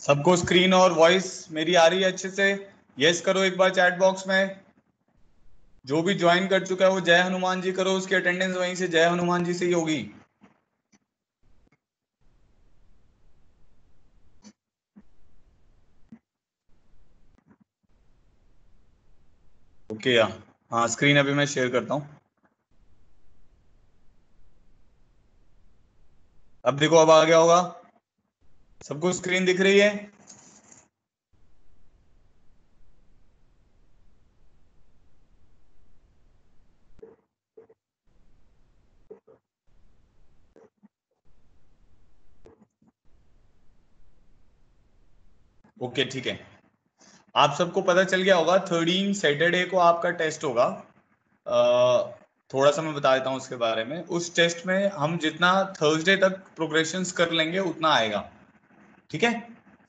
सबको स्क्रीन और वॉइस मेरी आ रही है अच्छे से? यस करो एक बार चैट बॉक्स में। जो भी ज्वाइन कर चुका है वो जय हनुमान जी करो, उसकी अटेंडेंस वहीं से जय हनुमान जी से ही होगी। ओके या हाँ, स्क्रीन अभी मैं शेयर करता हूँ। अब देखो, अब आ गया होगा सबको, स्क्रीन दिख रही है? ओके ठीक है। आप सबको पता चल गया होगा 13 सैटरडे को आपका टेस्ट होगा। थोड़ा सा मैं बता देता हूँ उसके बारे में। उस टेस्ट में हम जितना थर्सडे तक प्रोग्रेशंस कर लेंगे उतना आएगा। ठीक है,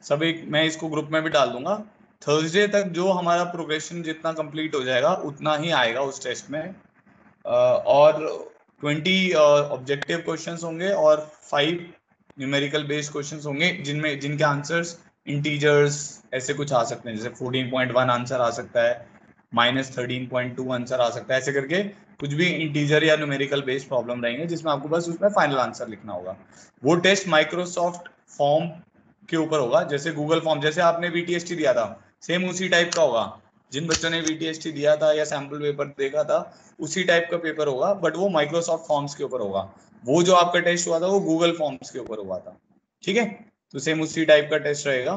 सब एक मैं इसको ग्रुप में भी डाल दूंगा। थर्सडे तक जो हमारा प्रोग्रेशन जितना कंप्लीट हो जाएगा उतना ही आएगा उस टेस्ट में। और 20 ऑब्जेक्टिव क्वेश्चंस होंगे और 5 न्यूमेरिकल बेस्ड क्वेश्चंस होंगे, जिनमें जिनके आंसर्स इंटीजर्स ऐसे कुछ आ सकते हैं, जैसे 14.1 आंसर आ सकता है, -13.2 आंसर आ सकता है, ऐसे करके कुछ भी इंटीजर या न्यूमेरिकल बेस्ड प्रॉब्लम रहेंगे जिसमें आपको बस उसमें फाइनल आंसर लिखना होगा। वो टेस्ट माइक्रोसॉफ्ट फॉर्म के ऊपर होगा, जैसे गूगल फॉर्म, जैसे आपने वीटीएसटी दिया था सेम उसी टाइप का होगा। जिन बच्चों ने वीटीएसटी दिया था या सैम्पल पेपर देखा था उसी टाइप का पेपर होगा, बट वो माइक्रोसॉफ्ट फॉर्म्स के ऊपर होगा। वो जो आपका टेस्ट हुआ था वो गूगल फॉर्म्स के ऊपर हुआ था। ठीक है, तो सेम उसी टाइप का टेस्ट रहेगा।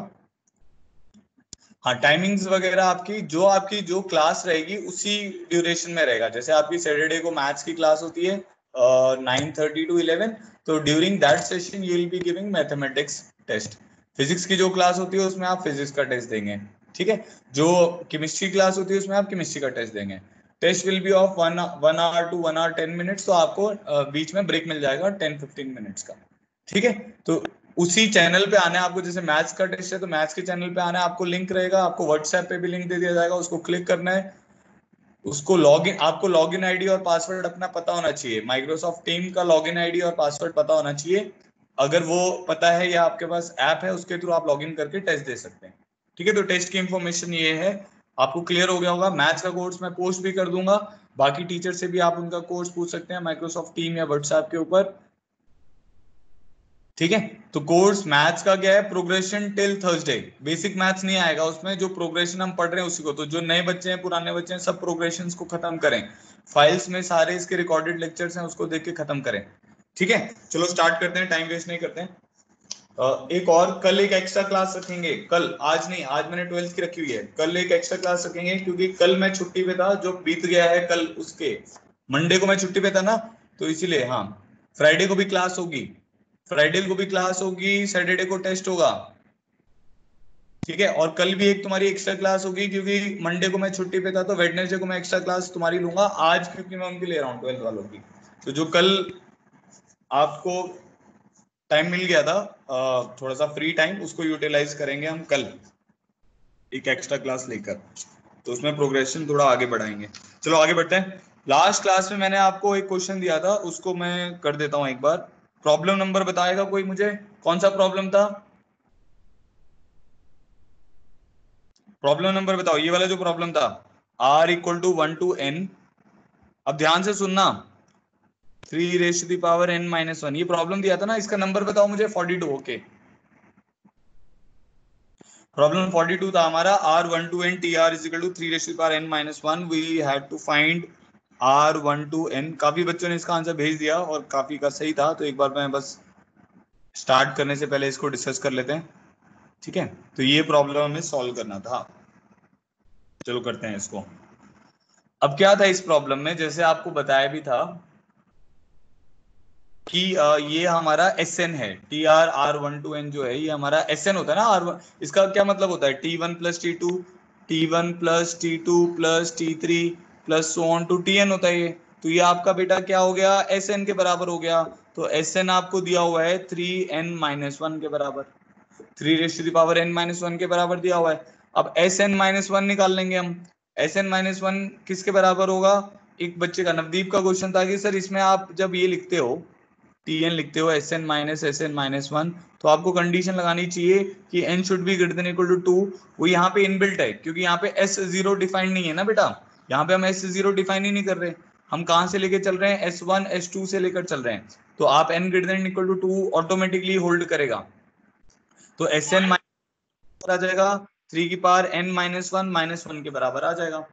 हाँ, टाइमिंग्स वगैरह आपकी जो क्लास रहेगी उसी ड्यूरेशन में रहेगा। जैसे आपकी सैटरडे को मैथ्स की क्लास होती है 9:30 to 11, तो during that session you will be giving mathematics test. Physics की जो क्लास होती है उसमें आप फिजिक्स का टेस्ट देंगे। ठीक है, जो केमिस्ट्री क्लास होती है उसमें आप केमिस्ट्री का टेस्ट देंगे। Test will be of 1 hour to 1 hour 10 minutes, तो आपको बीच में ब्रेक मिल जाएगा 10-15 मिनट्स का। ठीक है, तो उसी चैनल पे आना है आपको। जैसे मैथ्स का टेस्ट है तो मैथ्स के चैनल पे आना है आपको, लिंक रहेगा, आपको व्हाट्सएप पे भी लिंक दे दिया जाएगा, उसको क्लिक करना है। उसको लॉगिन आपको लॉगिन आईडी और पासवर्ड अपना पता होना चाहिए, माइक्रोसॉफ्ट टीम का लॉगिन आईडी और पासवर्ड पता होना चाहिए। अगर वो पता है या आपके पास ऐप है उसके थ्रू आप लॉगिन करके टेस्ट दे सकते हैं। ठीक है, तो टेस्ट की इंफॉर्मेशन ये है। आपको क्लियर हो गया होगा। मैथ्स का कोर्स मैं पोस्ट भी कर दूंगा, बाकी टीचर से भी आप उनका कोर्स पूछ सकते हैं माइक्रोसॉफ्ट टीम या व्हाट्सएप के ऊपर। ठीक है, तो कोर्स मैथ्स का क्या है, progression till Thursday. Basic maths नहीं आएगा उसमें, जो प्रोग्रेशन हम पढ़ रहे हैं उसी को। तो जो नए बच्चे हैं पुराने बच्चे हैं सब प्रोग्रेशन को खत्म करें। फाइल्स में सारे इसके रिकॉर्डेड लेक्चर्स हैं, उसको देख के खत्म करें। ठीक है, चलो स्टार्ट करते हैं, टाइम वेस्ट नहीं करते हैं। एक और कल एक एक्स्ट्रा क्लास रखेंगे। कल, आज नहीं, आज मैंने 12th की रखी हुई है, कल एक एक्स्ट्रा क्लास रखेंगे क्योंकि कल मैं छुट्टी पे था, जो बीत गया है कल उसके। मंडे को मैं छुट्टी पे था ना, तो इसीलिए। हाँ, फ्राइडे को भी क्लास होगी, फ्राइडे को भी क्लास होगी, सैटरडे को टेस्ट होगा। ठीक है, और कल भी एक तुम्हारी एक्स्ट्रा क्लास होगी क्योंकि मंडे को मैं छुट्टी पे था, तो वेडनेसडे को मैं एक्स्ट्रा क्लास तुम्हारी लूंगा आज, क्योंकि मैं उनकी ले रहा हूँ 12th वालों की। तो जो कल आपको टाइम मिल गया था, थोड़ा सा फ्री टाइम, उसको यूटिलाइज करेंगे हम कल एक एक्स्ट्रा क्लास लेकर। तो उसमें प्रोग्रेशन थोड़ा आगे बढ़ाएंगे। चलो आगे बढ़ते हैं। लास्ट क्लास में मैंने आपको एक क्वेश्चन दिया था, उसको मैं कर देता हूं एक बार। प्रॉब्लम नंबर बताएगा कोई मुझे, कौन सा प्रॉब्लम था? प्रॉब्लम नंबर बताओ, ये वाला जो प्रॉब्लम था, r = 1 to n। अब ध्यान से सुनना, 3 raised to the power n - 1, ये प्रॉब्लम दिया था ना, इसका नंबर बताओ मुझे। 42। ओके, प्रॉब्लम 42 था हमारा। r1 to n tr = 3 raised to the power n - 1। We had to find r1 to n। काफी बच्चों ने इसका आंसर भेज दिया और काफी का सही था, तो एक बार मैं बस स्टार्ट करने से पहले इसको डिस्कस कर लेते हैं। ठीक है, तो ये प्रॉब्लम हमें सॉल्व करना था। चलो करते हैं इसको। अब क्या था इस प्रॉब्लम में, जैसे आपको बताया भी था कि ये हमारा एस एन है। r1 to n जो है ये हमारा एस एन होता है ना। r1 इसका क्या मतलब होता है, t1 + t2, t1 + t2 + t3 plus so on to tn होता है ये। तो ये आपका बेटा क्या हो गया, एस एन के बराबर हो गया। तो एस एन आपको दिया हुआ है 3n - 1 के बराबर, 3 raised to the power n - 1 के बराबर दिया हुआ है। अब Sn - 1 निकाल लेंगे हम। Sn - 1 किसके बराबर होगा? एक बच्चे का, नवदीप का क्वेश्चन था कि सर इसमें आप जब ये लिखते हो Tn लिखते हो Sn माइनस वन, तो आपको कंडीशन लगानी चाहिए कि n should be greater than equal to 2। वो यहाँ पे इनबिल्ट है, क्योंकि यहाँ पे S0 डिफाइंड नहीं है ना बेटा, यहाँ पे हम S0 डिफाइन ही नहीं कर रहे, हम कहाँ से लेके चल रहे हैं, S1 S2 से लेकर चल रहे हैं। तो आप n greater than equal to 2 automatically hold करेगा, तो Sn आ जाएगा 3 की पावर n माइनस वन के बराबर आ जाएगा।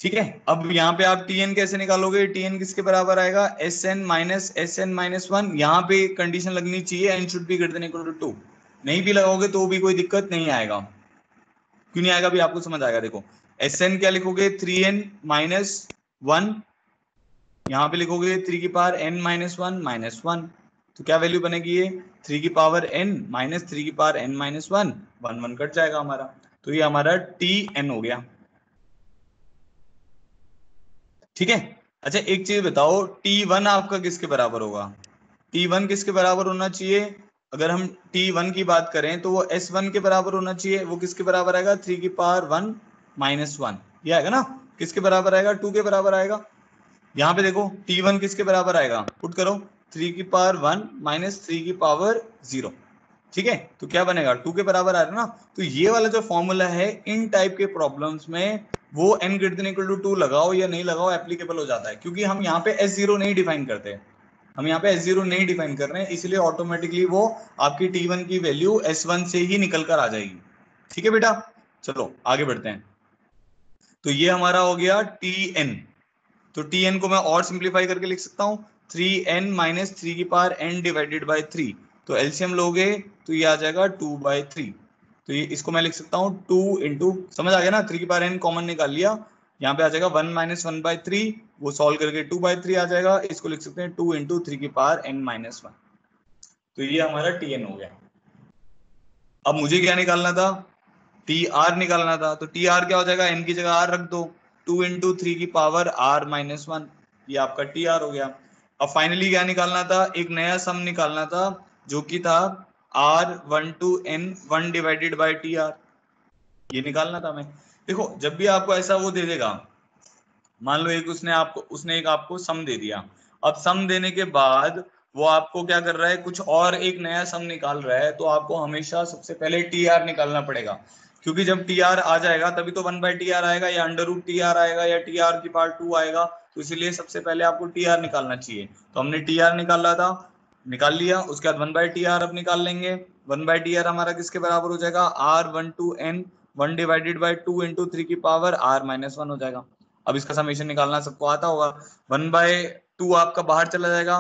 ठीक है, अब यहाँ पे आप Tn कैसे निकालोगे, Tn किसके बराबर आएगा, Sn माइनस वन। यहाँ पे कंडीशन लगनी चाहिए n should be greater than equal to 2, नहीं भी लगाओगे तो भी कोई दिक्कत नहीं आएगा। क्यों नहीं आएगा भी आपको समझ आएगा। देखो Sn क्या लिखोगे, 3n माइनस वन, यहाँ पे लिखोगे 3 की पावर n माइनस वन, तो क्या वैल्यू बनेगी ये 3 की पावर n माइनस 3 की power n minus one, one one cut जाएगा हमारा, तो ये हमारा Tn हो गया। ठीक है, अच्छा एक चीज बताओ, T1 आपका किसके बराबर होगा, T1 किसके बराबर होना चाहिए, अगर हम T1 की बात करें तो वो S1 के बराबर होना चाहिए। वो किसके बराबर आएगा, 3 की पावर 1 माइनस वन, ये आएगा ना, किसके बराबर आएगा, 2 के बराबर आएगा। यहाँ पे देखो T1 किसके बराबर आएगा, पुट करो 3 की पावर 1 माइनस 3 की पावर 0। ठीक है, तो क्या बनेगा, 2 के बराबर आ रहा है ना। तो ये वाला जो फॉर्मूला है इन टाइप के प्रॉब्लम्स में, वो n greater than equal to 2 लगाओ या नहीं लगाओ एप्लीकेबल हो जाता है, क्योंकि हम यहाँ पे S0 नहीं डिफाइन करते, हम यहाँ पे S0 नहीं डिफाइन कर रहे हैं, इसलिए ऑटोमेटिकली वो आपकी T1 की वैल्यू S1 से ही निकल कर आ जाएगी। ठीक है बेटा, चलो आगे बढ़ते हैं। तो ये हमारा हो गया Tn, तो Tn को मैं और सिंप्लीफाई करके लिख सकता हूँ 3n माइनस 3 की पावर n डिवाइडेड बाई 3, तो एलसीएम लोगे तो ये आ जाएगा 2/3। तो ये इसको मैं लिख सकता हूँ 2 इंटू, समझ आ गया ना, 3 की पावर n कॉमन निकाल लिया, यहाँ पे आ जाएगा 1 माइनस 1/3, वो सॉल्व करके 2/3 आ जाएगा, इसको लिख सकते हैं 2 इंटू 3 की पावर n माइनस वन। तो ये हमारा Tn हो गया। अब मुझे क्या निकालना था, Tr निकालना था, तो Tr क्या हो जाएगा, n की जगह r रख दो, 2 इंटू 3 की पावर r माइनस वन, ये आपका Tr हो गया। अब फाइनली क्या निकालना था, एक नया सम निकालना था, जो कि था r1 to n 1 divided by Tr, ये निकालना था मैं। देखो जब भी आपको ऐसा वो दे देगा, मान लो एक उसने एक आपको सम दे दिया, अब सम देने के बाद वो आपको क्या कर रहा है, कुछ और एक नया सम निकाल रहा है, तो आपको हमेशा सबसे पहले Tr निकालना पड़ेगा, क्योंकि जब Tr आ जाएगा तभी तो 1/Tr आएगा, या अंडर रूट Tr आएगा, या Tr की पावर 2 आएगा, तो इसलिए सबसे पहले आपको Tr निकालना चाहिए। तो हमने Tr निकाला था, निकाल लिया, उसके बाद 1/Tr अब निकाल लेंगे। 1/Tr हमारा किसके बराबर हो जाएगा, r1 to n 1 divided by 2 into 3 की पावर r माइनस वन हो जाएगा। अब इसका समेशन निकालना सबको आता होगा, 1/2 आपका बाहर चला जाएगा,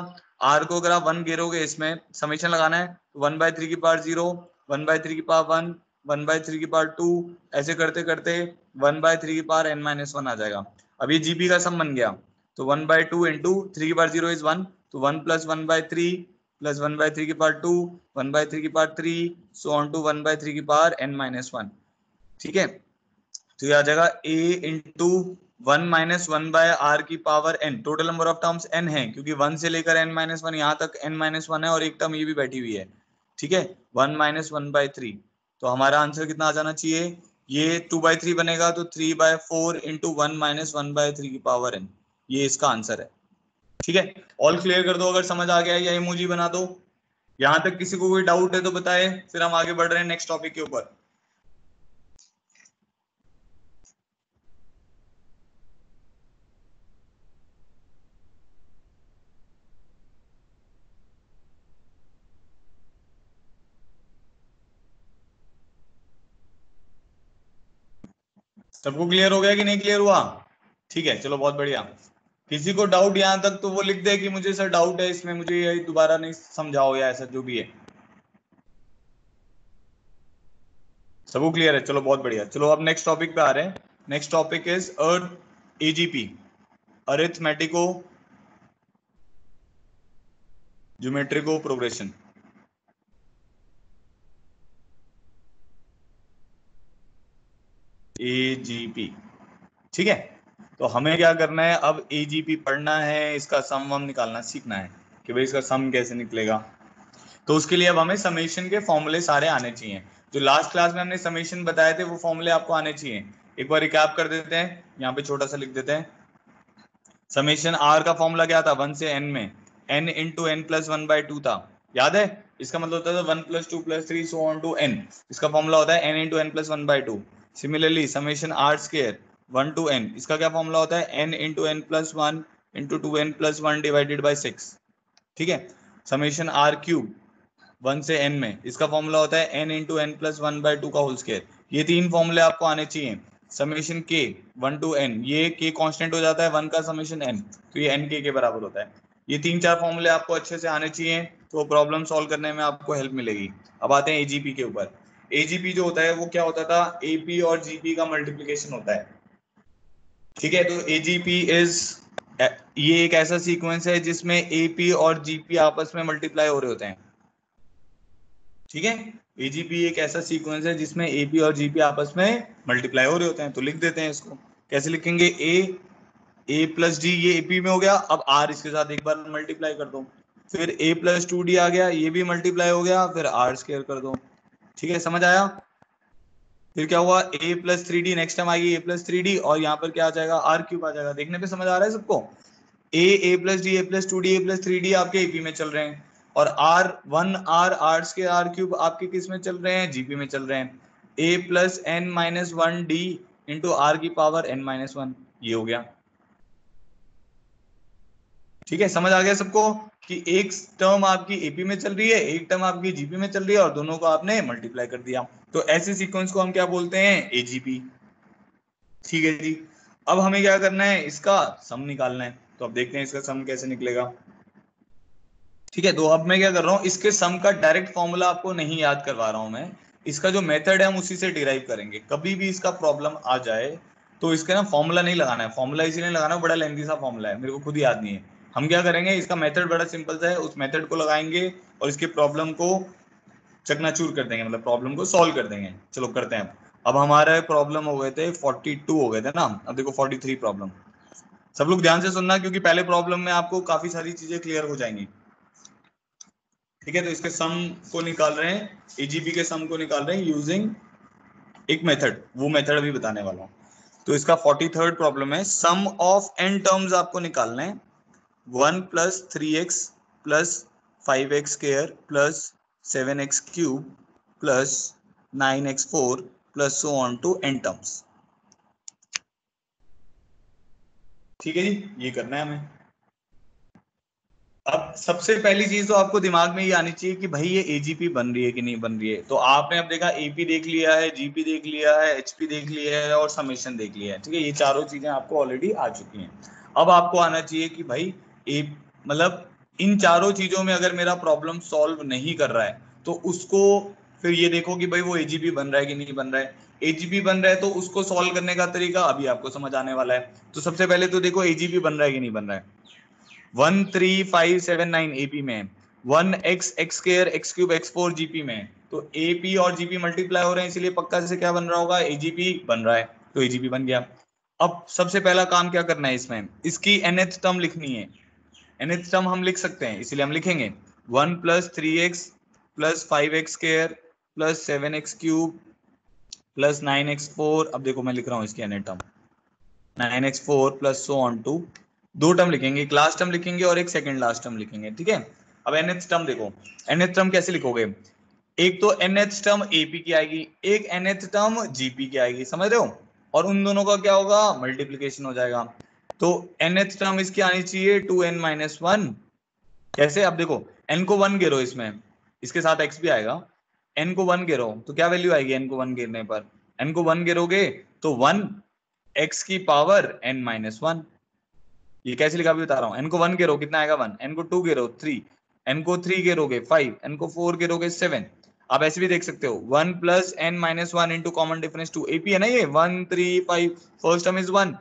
r को अगर आप 1 गिरोगे, इसमें समेशन लगाना है, तो 1/3 की पावर 0, 1/3 की पावर 1, 1/3 की पावर 2, ऐसे करते करते 1/3 की पावर n माइनस वन आ जाएगा। अब ये जीपी का सम बन गया, तो 1/2 इंटू 3 की पावर 0 इज 1, तो 1 प्लस 1/3 प्लस 1/3 की पावर 2, 1/3 की पावर 3, सो ऑन टू 1/3 की पावर n माइनस वन। ठीक है, तो ये आ जाएगा a into 1 minus one by R की power n, total number of terms n है, क्योंकि 1 से लेकर n माइनस वन, यहाँ तक n माइनस वन है, और एक टर्म ये भी बैठी हुई है। ठीक है, 1 माइनस 1/3, तो हमारा आंसर कितना आ जाना चाहिए, ये 2/3 बनेगा, तो 3/4 इंटू 1 माइनस 1/3 की पावर n, ये इसका आंसर है। ठीक है, ऑल क्लियर कर दो अगर समझ आ गया, या इमोजी बना दो। यहाँ तक किसी को कोई डाउट है तो बताए, फिर हम आगे बढ़ रहे हैं नेक्स्ट टॉपिक के ऊपर। सबको क्लियर हो गया कि नहीं क्लियर हुआ, ठीक है चलो बहुत बढ़िया। किसी को डाउट यहाँ तक तो वो लिख दे कि मुझे सर डाउट है इसमें, मुझे ये दोबारा नहीं समझाओ, या ऐसा जो भी है। सबको क्लियर है, चलो बहुत बढ़िया। चलो अब नेक्स्ट टॉपिक पे आ रहे हैं। Next topic is AGP, arithmetico geometric progression. AGP, ठीक है, तो हमें क्या करना है, अब एजीपी पढ़ना है, इसका सम वम निकालना सीखना है कि भाई इसका सम कैसे निकलेगा। तो उसके लिए अब हमें समेशन के फॉर्मूले सारे आने चाहिए, जो लास्ट क्लास में हमने समेशन बताए थे वो फॉर्मूले आपको आने चाहिए। एक बार रिकैप कर देते हैं, यहाँ पे छोटा सा लिख देते हैं। समेशन आर का फॉर्मूला क्या था, 1 से n में n इंटू एन प्लस 1/2 था, याद है? इसका मतलब होता था 1 + 2 + 3 so on to n। इसका फॉर्मूला होता है n into n plus 1/2। Similarly summation r square 1 to n, इसका क्या फॉर्मूला होता है? n into n plus 1 into 2n plus 1 divided by 6। ठीक है। समेशन r क्यूब 1 से n में, इसका फॉर्मूला होता है n इंटू एन प्लस 1/2 का होल स्क्वायर। ये तीन फॉर्मूले आपको आने चाहिए। समेशन k 1 to n, ये k कांस्टेंट हो जाता है 1 का समेशन n, तो ये n k के बराबर होता है। ये 3-4 फॉर्मूले आपको अच्छे से आने चाहिए, तो प्रॉब्लम सॉल्व करने में आपको हेल्प मिलेगी। अब आते हैं एजीपी के ऊपर। एजीपी जो होता है वो क्या होता था? एपी और जीपी का मल्टीप्लीकेशन होता है। ठीक है, तो एजीपी इज, ये एक ऐसा सीक्वेंस है जिसमें एपी और जीपी आपस में मल्टीप्लाई हो रहे होते हैं। ठीक है, एजीपी एक ऐसा सीक्वेंस है जिसमें एपी और जीपी आपस में मल्टीप्लाई हो रहे होते हैं। तो लिख देते हैं इसको, कैसे लिखेंगे? ए प्लस डी, ये एपी में हो गया। अब आर इसके साथ एक बार मल्टीप्लाई कर दो, फिर a + 2d आ गया, ये भी मल्टीप्लाई हो गया, फिर r स्क्वायर कर दो। ठीक है, समझ आया? फिर क्या हुआ? a + 3d, नेक्स्ट टाइम आएगी a + 3d, और यहाँ पर क्या आ जाएगा? r³ आ जाएगा। देखने पे समझ आ रहा है सबको? a + d, a + 2d, a + 3d आपके एपी में चल रहे हैं, और r स्क्वायर r³ आपके किस में चल रहे हैं? जीपी में चल रहे हैं। a + n - 1d into r⁻n - 1, ये हो गया। ठीक है, समझ आ गया सबको कि एक टर्म आपकी एपी में चल रही है, एक टर्म आपकी जीपी में चल रही है, और दोनों को आपने मल्टीप्लाई कर दिया। तो ऐसे सीक्वेंस को हम क्या बोलते हैं? एजीपी। ठीक है जी। अब हमें क्या करना है? इसका सम निकालना है। तो अब देखते हैं इसका सम कैसे निकलेगा। ठीक है, तो अब मैं क्या कर रहा हूँ, इसके सम का डायरेक्ट फॉर्मूला आपको नहीं याद करवा रहा हूं मैं। इसका जो मेथड है हम उसी से डिराइव करेंगे। कभी भी इसका प्रॉब्लम आ जाए तो इसका ना फॉर्मूला नहीं लगाना है। फॉर्मूला इसीलिए लगाना है, बड़ा लेंथी सा फॉर्मूला है, मेरे को खुद याद नहीं है। हम क्या करेंगे, इसका मेथड बड़ा सिंपल सा है, उस मेथड को लगाएंगे और इसके प्रॉब्लम को चकनाचूर कर देंगे, मतलब प्रॉब्लम को सॉल्व कर देंगे। चलो करते हैं। अब हमारे प्रॉब्लम हो गए थे 42 हो गए थे ना, अब देखो 43 प्रॉब्लम। सब लोग ध्यान से सुनना, क्योंकि पहले प्रॉब्लम में आपको काफी सारी चीजें क्लियर हो जाएंगी। ठीक है, तो इसके सम को निकाल रहे हैं, एजीपी के सम को निकाल रहे हैं यूजिंग एक मेथड, वो मेथड अभी बताने वाला हूँ। तो इसका 43rd प्रॉब्लम है, सम ऑफ n टर्म्स आपको निकालना है। 1 + 3x + 5x² + 7x³ + 9x4 + so on to n terms. ठीक है जी, ये करना है हमें। अब सबसे पहली चीज तो आपको दिमाग में ये आनी चाहिए कि भाई ये एजीपी बन रही है कि नहीं बन रही है। तो आपने अब देखा, एपी देख लिया है, जीपी देख लिया है, एचपी देख लिया है, और समेशन देख लिया है। ठीक है, ये चारों चीजें आपको ऑलरेडी आ चुकी हैं। अब आपको आना चाहिए कि भाई ए, मतलब इन चारों चीजों में अगर मेरा प्रॉब्लम सॉल्व नहीं कर रहा है तो उसको फिर ये देखो कि भाई वो एजीपी बन रहा है कि नहीं बन रहा है। एजीपी बन रहा है तो उसको सॉल्व करने का तरीका अभी आपको समझ आने वाला है। तो सबसे पहले तो देखो एजीपी बन रहा है कि नहीं बन रहा है। 13579 एपी में, 1x² x³ x4 जीपी में। तो एपी और जीपी मल्टीप्लाई हो रहे हैं, इसलिए पक्का से क्या बन रहा होगा? एजीपी बन रहा है। तो एजीपी बन गया। अब सबसे पहला काम क्या करना है इसमें, इसकी nth टर्म लिखनी है। nth टर्म हम लिख सकते हैं, इसलिए हम लिखेंगे 1 + 3x + 5x² + 7x³ + 9x4। अब देखो मैं लिख रहा हूँ इसकी nth term 9x4 + so on to, दो टर्म लिखेंगे, एक लास्ट टर्म लिखेंगे और एक सेकंड लास्ट टर्म लिखेंगे। ठीक है, अब nth टर्म देखो, nth टर्म कैसे लिखोगे? एक तो nth टर्म एपी की आएगी, एक nth टर्म जीपी की आएगी, समझ रहे हो? और उन दोनों का क्या होगा? मल्टीप्लीकेशन हो जाएगा। तो nth टर्म इसकी आनी चाहिए 2n - 1। कैसे? अब देखो, n को 1 गिरो, इसमें इसके साथ x भी आएगा। n को 1 गिरो तो क्या वैल्यू आएगी? n को 1 गिरने पर, n को 1 गिरोगे तो 1 x⁻n - 1। ये कैसे लिखा भी बता रहा हूँ। n को 1 गिरो कितना आएगा? 1। n को 2 गिरो 3, n को 3 गिरोगे 5, n को 4 गिरोगे 7। आप ऐसे भी देख सकते हो, 1 + n - 1 into common difference 2। AP है ना ये, 1 3 5, first term is 1,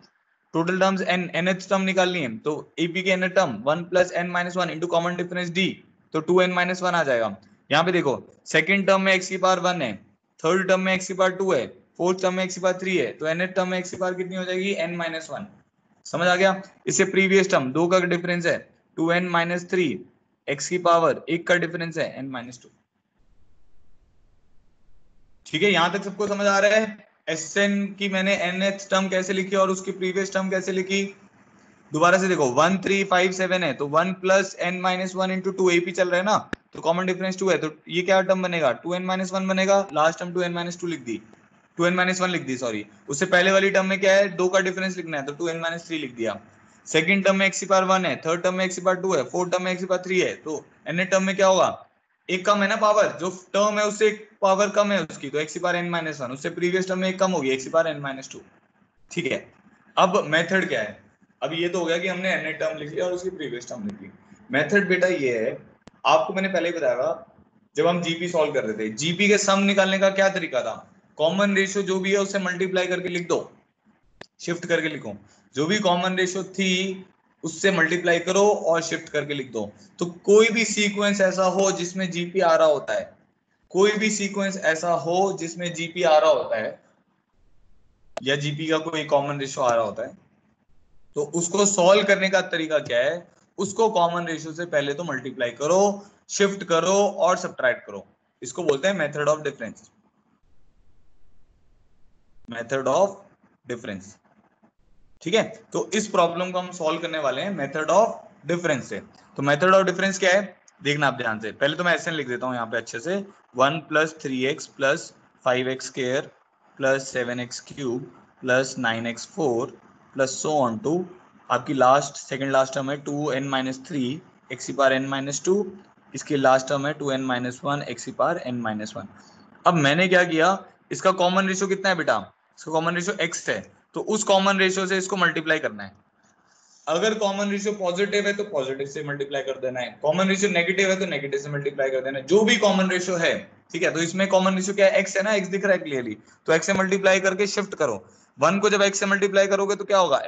total terms n, nth term निकालनी है। तो एपी के nth term 1 + n - 1 into common difference d, तो 2n - 1 आ जाएगा। यहाँ पे देखो, सेकंड टर्म में x⁻1 है, थर्ड टर्म में x⁻2 है, फोर्थ टर्म में x⁻3 है, तो nth टर्म में x कितनी हो जाएगी? n - 1। समझ आ गया? इससे प्रीवियस टर्म 2 का डिफरेंस है 2n - 3, x⁻1 का डिफरेंस है n - 2। ठीक है, यहां तक सबको समझ आ रहा है? Sn की मैंने nth टर्म कैसे लिखी और उसकी प्रीवियस टर्म कैसे लिखी? दोबारा से देखो 1 3 5 7 है तो 1 plus n minus one into two AP चल रहा है ना, तो कॉमन डिफरेंस 2 है, तो ये क्या टर्म बनेगा 2n माइनस वन बनेगा, last term 2n minus two लिख दी, 2n माइनस वन लिख दी सॉरी, उससे पहले वाली टर्म में क्या है 2 का डिफरेंस लिखना है तो 2n माइनस थ्री लिख दिया। सेकंड टर्म में x पावर 1 है, थर्ड टर्म में x पावर 2 है, फोर्थ टर्म में x पावर 3 है, तो n टर्म में क्या होगा एक कम है ना पावर, जो टर्म है उससे एक पावर कम है उसकी, तो x power n minus one, उससे प्रीवियस टर्म में एक कम होगी x power n minus to. ठीक है, अब मेथड क्या है, अब ये तो हो गया कि हमने n टर्म लिख लिया और उसकी प्रीवियस टर्म लिख ली। मेथड बेटा ये है, आपको मैंने पहले ही बताया था जब हम जीपी सॉल्व कर रहे थे, जीपी के सम निकालने का क्या तरीका था, कॉमन रेशियो जो भी है उससे मल्टीप्लाई करके लिख दो, शिफ्ट करके लिखो, जो भी कॉमन रेशियो थी उससे मल्टीप्लाई करो और शिफ्ट करके लिख दो। तो कोई भी सीक्वेंस ऐसा हो जिसमें जीपी आ रहा होता है, कोई भी सीक्वेंस ऐसा हो जिसमें जीपी आ रहा होता है या जीपी का कोई कॉमन रेशियो आ रहा होता है, तो उसको सॉल्व करने का तरीका क्या है, उसको कॉमन रेशियो से पहले तो मल्टीप्लाई करो, शिफ्ट करो और सब्ट्रैक्ट करो, इसको बोलते हैं method of difference, method of difference. ठीक है, तो इस प्रॉब्लम को हम सॉल्व करने वाले हैं मेथड ऑफ डिफरेंस से। तो मेथड ऑफ डिफरेंस क्या है देखना आप ध्यान से, पहले तो मैं ऐसे लिख देता हूं यहाँ पे अच्छे से, 1 plus 3x plus 5x square plus 7x cube plus 9x four plus so on to, आपकी लास्ट सेकंड लास्ट टर्म है 2n minus three x power n minus two, इसकी लास्ट टर्म है 2n minus one x power n minus one. अब मैंने क्या किया, इसका common ratio कितना है बेटा, इसका कॉमन रेशियो x है, तो उस कॉमन रेशियो से इसको मल्टीप्लाई करना है। अगर कॉमन रेशियो पॉजिटिव है तो पॉजिटिव से मल्टीप्लाई कर देना है, कॉमन रेशियो नेगेटिव है तो नेगेटिव से मल्टीप्लाई कर देना है, जो भी कॉमन रेशियो है। ठीक है, तो इसमें कॉमन रेशियो क्या है x है ना, x दिख रहा है क्लियरली, तो x से मल्टीप्लाई करके शिफ्ट करो, 1 को जब x से मल्टीप्लाई करोगे तो क्या होगा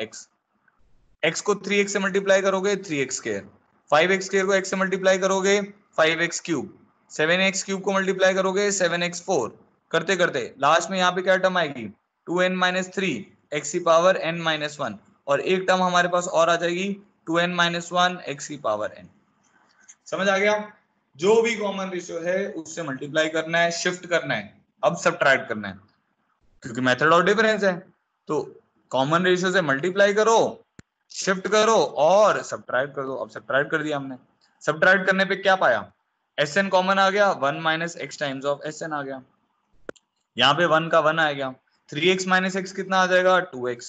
x को 3x से मल्टीप्लाई करोगे 3x स्क्वायर, 5x स्क्वायर को x से मल्टीप्लाई करोगे 5x क्यूब, 7x क्यूब को मल्टीप्लाई करोगे 7x फोर, करते करते लास्ट में यहाँ पे क्या टर्म आएगी 2n माइनस थ्री एक्स की पावर n माइनस वन, और एक टर्म हमारे पास और आ जाएगी 2n माइनस वन एक्स की पावर n। समझ आ गया, जो भी कॉमन रेशियो है उससे मल्टीप्लाई करना है, शिफ्ट करना है, अब सब्ट्रैक्ट करना है, क्योंकि मेथड ऑफ डिफरेंस है, तो कॉमन रेशियो से मल्टीप्लाई करो, शिफ्ट करो और सब्ट्रैक्ट कर दो। अब सब्ट्रैक्ट कर दिया हमने, सब्ट्रैक्ट करने पे क्या पाया, एस एन कॉमन आ गया, 1 minus X times of S N आ गया, यहाँ पे 1 का 1 आ गया, 3x माइनस एक्स कितना आ जाएगा 2x,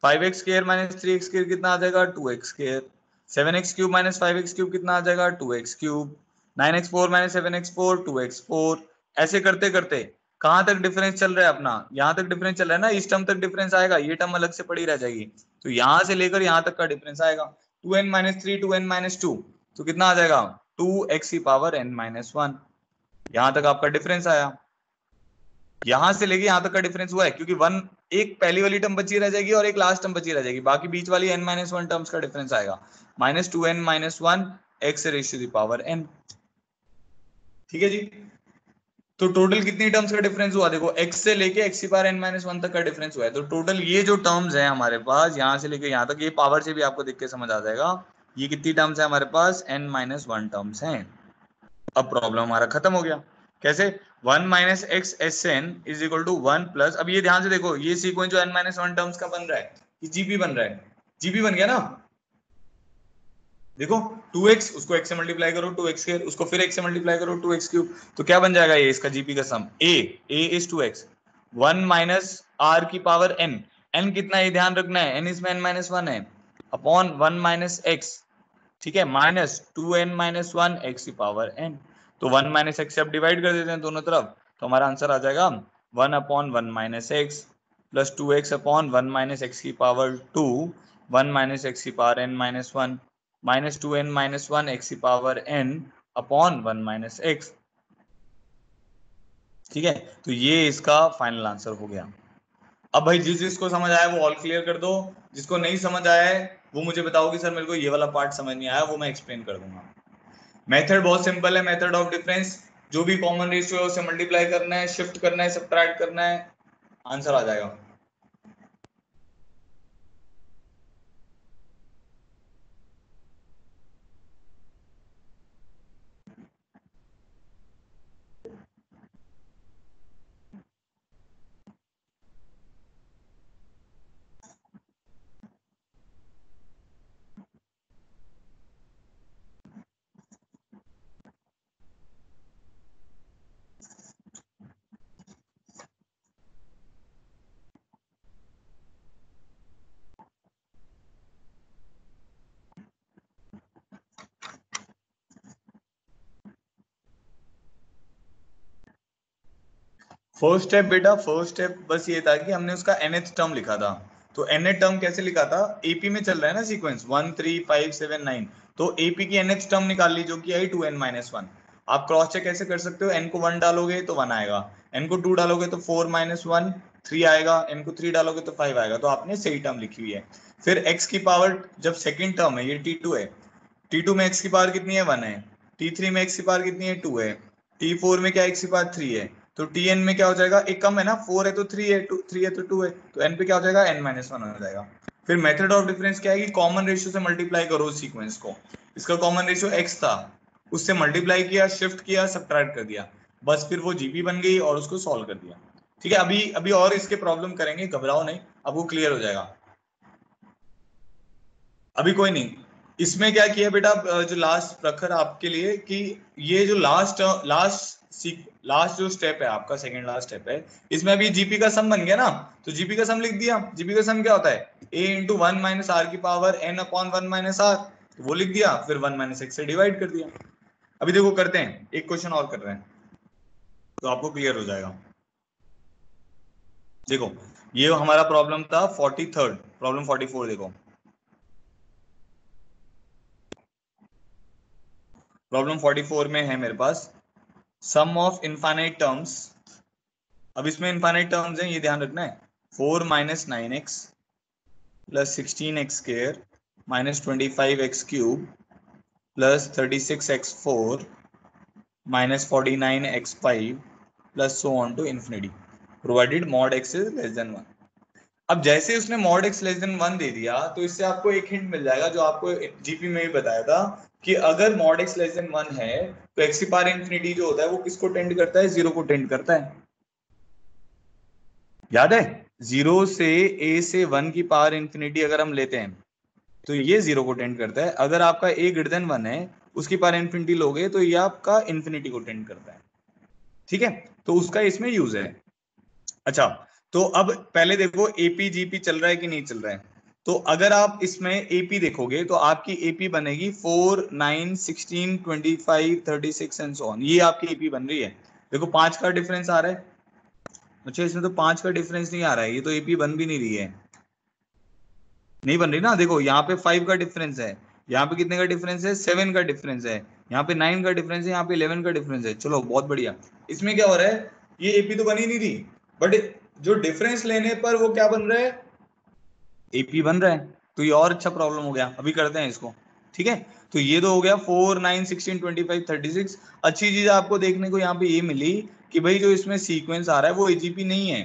5x square minus 3x square कितना आ जाएगा 2x square, 7x cube minus 5x cube कितना आ जाएगा 2x cube, 9x four minus 7x four 2x four. ऐसे करते करते कहां तक डिफरेंस चल रहा है अपना, यहां तक डिफरेंस चल रहा है ना, इस टर्म तक डिफरेंस आएगा, ये टर्म अलग से पड़ी रह जाएगी, तो यहां से लेकर यहां तक का डिफरेंस आएगा 2n minus three 2n minus two, तो कितना आ जाएगा 2x की पावर n माइनस वन, यहां तक आपका डिफरेंस आया, यहां से लेके यहां तक का डिफरेंस हुआ है, क्योंकि वन एक पहली वाली टर्म बची रह जाएगी और एक लास्ट टर्म बची रह जाएगी, बाकी बीच वाली n माइनस वन टर्म्स का डिफरेंस आएगा, minus two n minus one x ratio the power n। ठीक है जी, तो टोटल कितनी टर्म्स का डिफरेंस हुआ, देखो x से लेके x की पावर n माइनस वन तक का डिफरेंस हुआ है, तो टोटल ये जो टर्म्स है हमारे पास यहां से लेके यहां तक, ये पावर से भी आपको देख के समझ आ जाएगा, ये कितनी टर्म्स है हमारे पास n माइनस वन टर्म्स हैं। अब प्रॉब्लम हमारा खत्म हो गया, कैसे 1 minus x s n is equal to one plus, अब ये ध्यान से देखो ये सीक्वेंस जो n माइनस वन टर्म्स का बन रहा है ये जीपी बन रहा है, जीपी बन गया ना, देखो 2x उसको x से मल्टीप्लाई करो 2x स्क्वायर, उसको फिर x से मल्टीप्लाई करो 2x क्यूब, तो क्या बन जाएगा ये इसका जीपी का sum a is 2x, 1 minus r की पावर n, n कितना है ध्यान रखना है, n इसमें n माइनस वन है, अपॉन 1 माइनस x, ठीक है, minus 2n minus one X की पावर n, तो 1 माइनस एक्स से अब डिवाइड कर देते हैं दोनों तरफ, तो हमारा आंसर आ जाएगा 1 upon 1 minus x plus 2x upon 1 minus X की पावर 2, 1 माइनस एक्स की power n minus one minus 2n minus one X की power n upon 1 minus X. ठीक है, तो ये इसका फाइनल आंसर हो गया। अब भाई जिस जिसको समझ आया वो ऑल क्लियर कर दो, जिसको नहीं समझ आया है वो मुझे बताओ कि सर मेरे को ये वाला पार्ट समझ नहीं आया, वो मैं एक्सप्लेन कर दूंगा। मेथड बहुत सिंपल है, मेथड ऑफ डिफरेंस, जो भी कॉमन रेशियो है उसे मल्टीप्लाई करना है, शिफ्ट करना है, सब्ट्रैक्ट करना है, आंसर आ जाएगा। फर्स्ट स्टेप बेटा, फर्स्ट स्टेप बस ये था कि हमने उसका nth टर्म लिखा था। तो nth टर्म कैसे लिखा था, एपी में चल रहा है ना सीक्वेंस 1 3 5 7 9, तो एपी की nth टर्म निकाल ली जो कि आई 2n-1। आप क्रॉस चेक कैसे कर सकते हो, n को 1 डालोगे तो 1 आएगा, n को 2 डालोगे तो 4-1 3 आएगा, n को 3 डालोगे तो 5 आएगा, तो आपने सही टर्म लिखी हुई है। फिर x की पावर जब सेकंड टर्म है, ये t2 है, t2 में x की पावर कितनी है 1 है, t3 में x की पावर कितनी है 2 है, t4 में क्या x की पावर 3 है, तो tn में क्या हो जाएगा, एक कम है ना, 4 है तो 3 है, 3 है तो 2 है, तो n पे क्या हो जाएगा n-1 हो जाएगा। फिर मेथड ऑफ डिफरेंस क्या है कि कॉमन रेशियो से मल्टीप्लाई करो सीक्वेंस को, इसका कॉमन रेशियो x था, उससे मल्टीप्लाई किया, शिफ्ट किया, सब्ट्रैक्ट कर दिया, बस फिर वो जीपी बन गई और उसको सॉल्व कर दिया। ठीक है, अभी अभी और इसके प्रॉब्लम करेंगे, घबराओ नहीं, अब वो क्लियर हो जाएगा, अभी कोई नहीं। इसमें क्या किया बेटा, जो लास्ट प्रखर आपके लिए कि ये जो लास्ट जो स्टेप है आपका, सेकंड लास्ट स्टेप है, इसमें अभी जीपी का सम बन गया ना, तो जीपी का सम लिख दिया। जीपी का सम क्या होता है, a इंटू 1 - r की पावर n अपॉन 1 - r, तो वो लिख दिया, फिर 1 - x से डिवाइड कर दिया। अभी देखो करते हैं, एक क्वेश्चन और कर रहे हैं तो आपको क्लियर हो जाएगा। देखो ये हमारा प्रॉब्लम था 43rd, प्रॉब्लम 44 देखो, प्रॉब्लम 44 में है मेरे पास सम ऑफ इनफाइनाइट टर्म्स। अब इसमें इनफाइनाइट टर्म्स हैं, ये ध्यान रखना है, 4 - 9x plus 16x² minus 25x³ plus 36x4 minus 49x5 plus so on to infinity, provided mod x is less than 1। अब जैसे उसने मॉड x लेस देन 1 दे दिया, तो इससे आपको एक हिंट मिल जाएगा जो आपको जीपी में भी बताया था कि अगर मॉड x लेस देन 1 है तो x की पावर इंफिनिटी जो होता है वो किसको टेंड करता है, 0 को टेंड करता है। याद है, 0 से a से 1 की पावर इंफिनिटी अगर हम लेते हैं तो ये 0 को टेंड करता है, अगर आपका a ग्रेटर देन 1 है उसकी पावर इंफिनिटी लोगे तो ये आपका इंफिनिटी को टेंड करता है। ठीक है, तो उसका इसमें यूज है। अच्छा, तो अब पहले देखो एपी जीपी चल रहा है कि नहीं चल रहा है, तो अगर आप इसमें एपी देखोगे तो आपकी एपी बनेगी 4 9 16 25 36 एंड सो ऑन, ये आपकी एपी बन रही है। देखो 5 का डिफरेंस आ रहा है, अच्छा इसमें तो 5 का डिफरेंस नहीं आ रहा है, ये तो एपी बन भी नहीं रही है, नहीं बन रही ना। देखो यहाँ पे 5 का डिफरेंस है, यहाँ पे कितने का डिफरेंस है, 7 का डिफरेंस है, यहाँ पे 9 का डिफरेंस है, यहाँ पे 11 का डिफरेंस है। चलो बहुत बढ़िया, इसमें क्या हो रहा है, ये एपी तो बनी नहीं रही, बट जो डिफरेंस लेने पर वो क्या बन रहा है, एपी बन रहा है। तो ये और अच्छा प्रॉब्लम हो गया, अभी करते हैं इसको। ठीक है, तो ये तो हो गया 4 9 16 25 36। अच्छी चीज आपको देखने को यहाँ पे ये मिली कि भाई जो इसमें सीक्वेंस आ रहा है वो एजीपी नहीं है।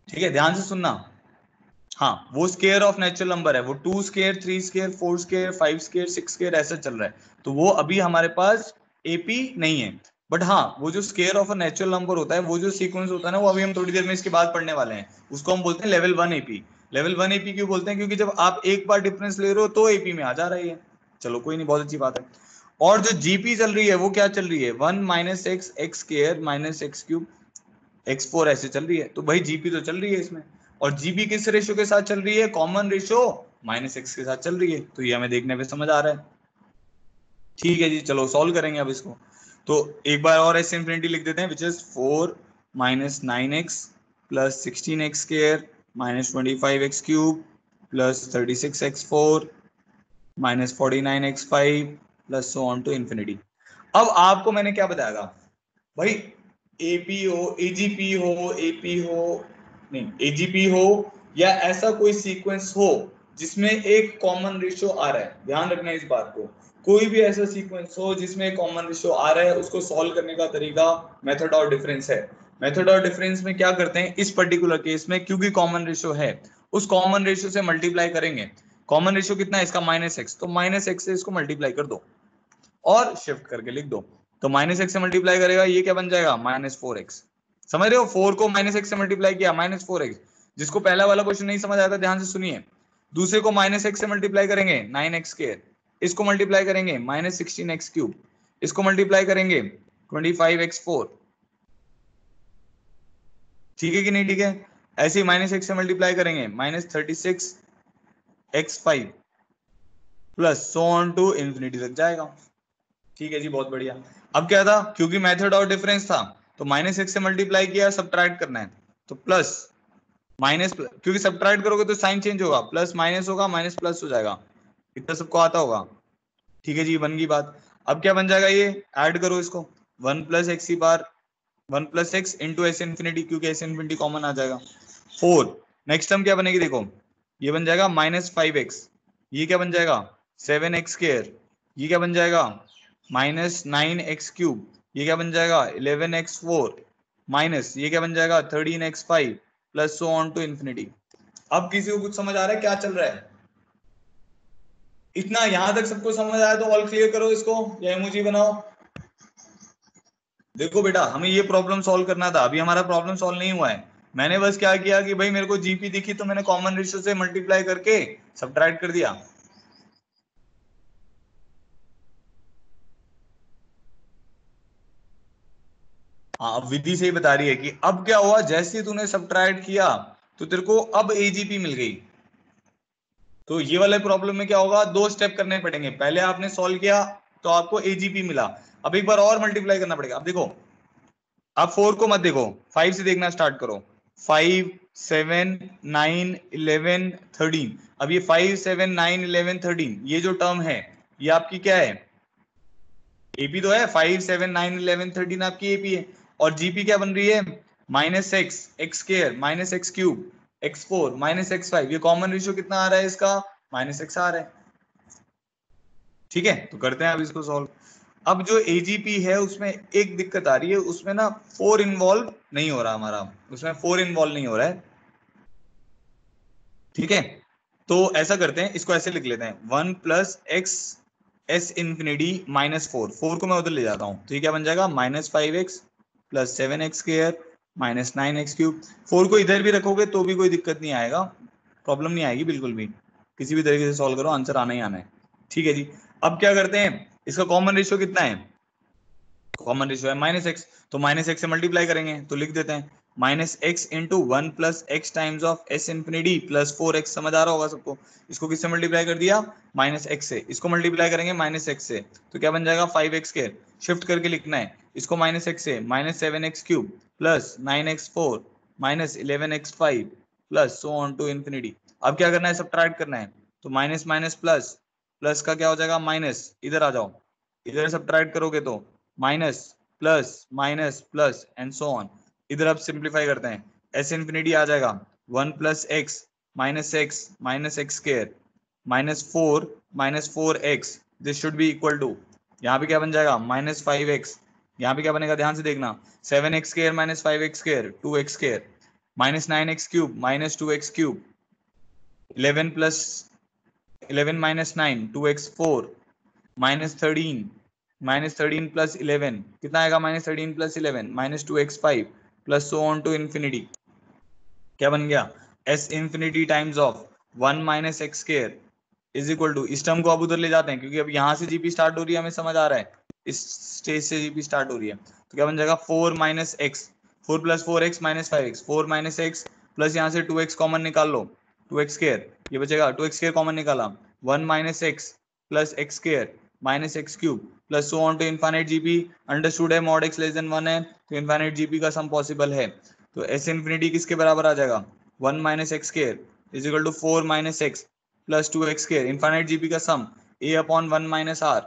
ठीक है, ध्यान से सुनना, हाँ वो स्केयर ऑफ नेचुरल नंबर है, वो 2 square 3 square 4 square 5 square 6 square ऐसा चल रहा है, तो वो अभी हमारे पास एपी नहीं है। बट हाँ वो जो square of a natural number होता है, वो जो सीक्वेंस होता है ना, वो अभी हम थोड़ी देर में इसके बाद पढ़ने वाले हैं, उसको हम बोलते हैं लेवल 1 एपी। लेवल 1 एपी क्यों बोलते हैं, क्योंकि जब आप एक बार डिफरेंस ले रहे हो तो एपी में आ जा रही है। चलो कोई नहीं, बहुत अच्छी बात है। और जो जीपी चल रही है वो क्या चल रही है, 1 - x x² minus x³ x4 ऐसे चल रही है, तो भाई जीपी तो चल रही है इसमें। और जीपी किस रेशियो के साथ चल रही है, कॉमन रेशियो -x के साथ चल रही है, तो ये हमें देखने पे समझ आ रहा है। ठीक है जी, चलो सॉल्व करेंगे अब इसको। तो एक बार और ऐसे इंफिनिटी लिख देते हैं, which is 4 - 9x plus 16x² minus 25x³ plus 36x4 minus 49x5 plus so on to infinity. अब आपको मैंने क्या बताया था भाई, एपी हो एजीपी हो एपी हो, नहीं एजीपी हो या ऐसा कोई सीक्वेंस हो जिसमें एक कॉमन रेशियो आ रहा है, ध्यान रखना इस बात को, कोई भी ऐसा सीक्वेंस हो जिसमें एक कॉमन रेशियो आ रहा है, उसको सॉल्व करने का तरीका मेथड और डिफरेंस है। मेथड और डिफरेंस में क्या करते हैं, इस पर्टिकुलर केस में क्योंकि कॉमन रेशियो है, उस कॉमन रेशियो से मल्टीप्लाई करेंगे। कॉमन रेशियो कितना है इसका, -x, तो -x से इसको मल्टीप्लाई कर दो और शिफ्ट करके लिख दो, तो -x से मल्टीप्लाई करेगा, ये क्या बन जाएगा -4x। समझ रहे हो, 4 को -x से मल्टीप्लाई किया -4x। जिसको पहला वाला क्वेश्चन नहीं समझ आया था ध्यान से सुनिए, दूसरे को -x से मल्टीप्लाई करेंगे 9x², इसको मल्टीप्लाई करेंगे -16x³, इसको मल्टीप्लाई करेंगे 25x4। ठीक है कि नहीं, ठीक है, ऐसे ही -x से मल्टीप्लाई करेंगे -36x5 plus so on to infinity तक जाएगा। ठीक है जी, बहुत बढ़िया। अब क्या था, क्योंकि मेथड और डिफरेंस था तो -x से मल्टीप्लाई किया, सब्ट्रैक्ट करना है तो प्लस माइनस, क्योंकि सब्ट्रैक्ट करोगे तो साइन चेंज होगा, प्लस माइनस होगा, माइनस प्लस हो जाएगा, इतना सबको आता होगा। ठीक है जी, बन गई बात। अब क्या बन जाएगा, ये ऐड करो इसको, 1 प्लस एक्स की बार 1 plus x into S infinity, क्योंकि एस इन्फिनिटी कॉमन आ जाएगा 4। नेक्स्ट टर्म क्या बनेगी, देखो ये बन जाएगा -5x, ये क्या बन जाएगा 7x स्क्वायर, ये क्या बन जाएगा -9x क्यूब, ये क्या बन जाएगा 11x4 माइनस ये क्या बन जाएगा 13x5 plus so on to infinity. अब किसी को कुछ समझ आ रहा है क्या चल रहा है? इतना यहां तक सबको समझ आया तो ऑल क्लियर करो इसको या इमोजी बनाओ। देखो बेटा, हमें ये प्रॉब्लम सॉल्व करना था, अभी हमारा प्रॉब्लम सॉल्व नहीं हुआ है। मैंने बस क्या किया कि भाई मेरे को जीपी दिखी तो मैंने कॉमन रेशियो से मल्टीप्लाई करके सब्ट्रैक्ट कर दिया। हाँ, अब विधि से ही बता रही है कि अब क्या हुआ, जैसे ही तूने सब्ट्रैक्ट किया तो तेरे को अब एजीपी मिल गई। तो ये वाले प्रॉब्लम में क्या होगा, 2 स्टेप करने पड़ेंगे, पहले आपने सॉल्व किया तो आपको एजीपी मिला, अब एक बार और मल्टीप्लाई करना पड़ेगा। अब देखो, अब 4 को मत देखो, 5 से देखना स्टार्ट करो, 5 7 9 11 13। अब ये 5 7 9 11 13 ये जो टर्म है ये आपकी क्या है, एपी तो है, 5 7 9 11 13 आपकी एपी है। और जीपी क्या बन रही है, -x minus x cube x4 -x5, ये कॉमन रेशियो कितना आ रहा है इसका, -x आ रहा है। ठीक है, तो करते हैं अब इसको सॉल्व। अब जो एजीपी है उसमें एक दिक्कत आ रही है, उसमें ना 4 इन्वॉल्व नहीं हो रहा हमारा, उसमें 4 इन्वॉल्व नहीं हो रहा है। ठीक है, तो ऐसा करते हैं, इसको ऐसे लिख लेते हैं 1 प्लस एक्स एस इन्फिनिटी -4, 4 को मैं उधर ले जाता हूं तो ये क्या बन जाएगा -5x plus 7x square minus 9x cube. 4 को इधर भी रखोगे तो भी कोई दिक्कत नहीं आएगा, प्रॉब्लम नहीं आएगी बिल्कुल भी, किसी भी तरीके से सॉल्व करो आंसर आना ही आना है। ठीक है जी, अब क्या करते हैं, इसका कॉमन रेशियो कितना है, कॉमन रेशियो है -x, तो -x से मल्टीप्लाई करेंगे तो लिख देते हैं -x into 1 plus x times of S infinity plus 4x, समझ आ रहा होगा सबको। इसको किससे मल्टीप्लाई कर दिया, -x से, इसको मल्टीप्लाई करेंगे -x से तो क्या बन जाएगा 5x स्क्वायर, शिफ्ट करके लिखना है इसको -x से, -7x cube plus 9x4 minus 11x5 plus so on to infinity. अब क्या करना है, सब्ट्रैक्ट करना है, तो माइनस माइनस प्लस, प्लस का क्या हो जाएगा माइनस, इधर आ जाओ, इधर सब्ट्रैक्ट करोगे तो minus plus and so on. इधर अब सिंप्लीफाई करते हैं, एस इन्फिनिटी आ जाएगा 1 plus x minus x square -4 this should be equal to, यहाँ पे क्या बन जाएगा -5x, यहाँ पे क्या बनेगा ध्यान से देखना, 7x square -5x square 2x square -9x cube -2x cube 11 plus 11 minus 9 2x4 -13 plus 11 कितना आएगा, -13 plus 11 -2x5 plus so on to infinity. क्या बन गया, s infinity times of 1 minus x square is equal to, इस term को अब उधर ले जाते हैं क्योंकि अब यहाँ से जीपी स्टार्ट हो रही है, हमें समझ आ रहा है इस स्टेज से जीपी स्टार्ट हो रही है, तो क्या बन जाएगा 4 minus x, 4 plus 4x minus 5x, 4 minus x plus यहाँ से 2x कॉमन निकाल लो, 2x स्क्वायर ये बचेगा, 2x स्क्वायर कॉमन निकाला, 1 minus x plus x square minus x cube plus so on to infinite GP. Understood है mod x less than 1 है तो infinite GP का सम पॉसिबल है, तो एस इन्फिनिटी किसके बराबर आ जाएगा 1 minus x square is equal to 4 minus x plus 2x square, infinite GP का sum a upon 1 minus r,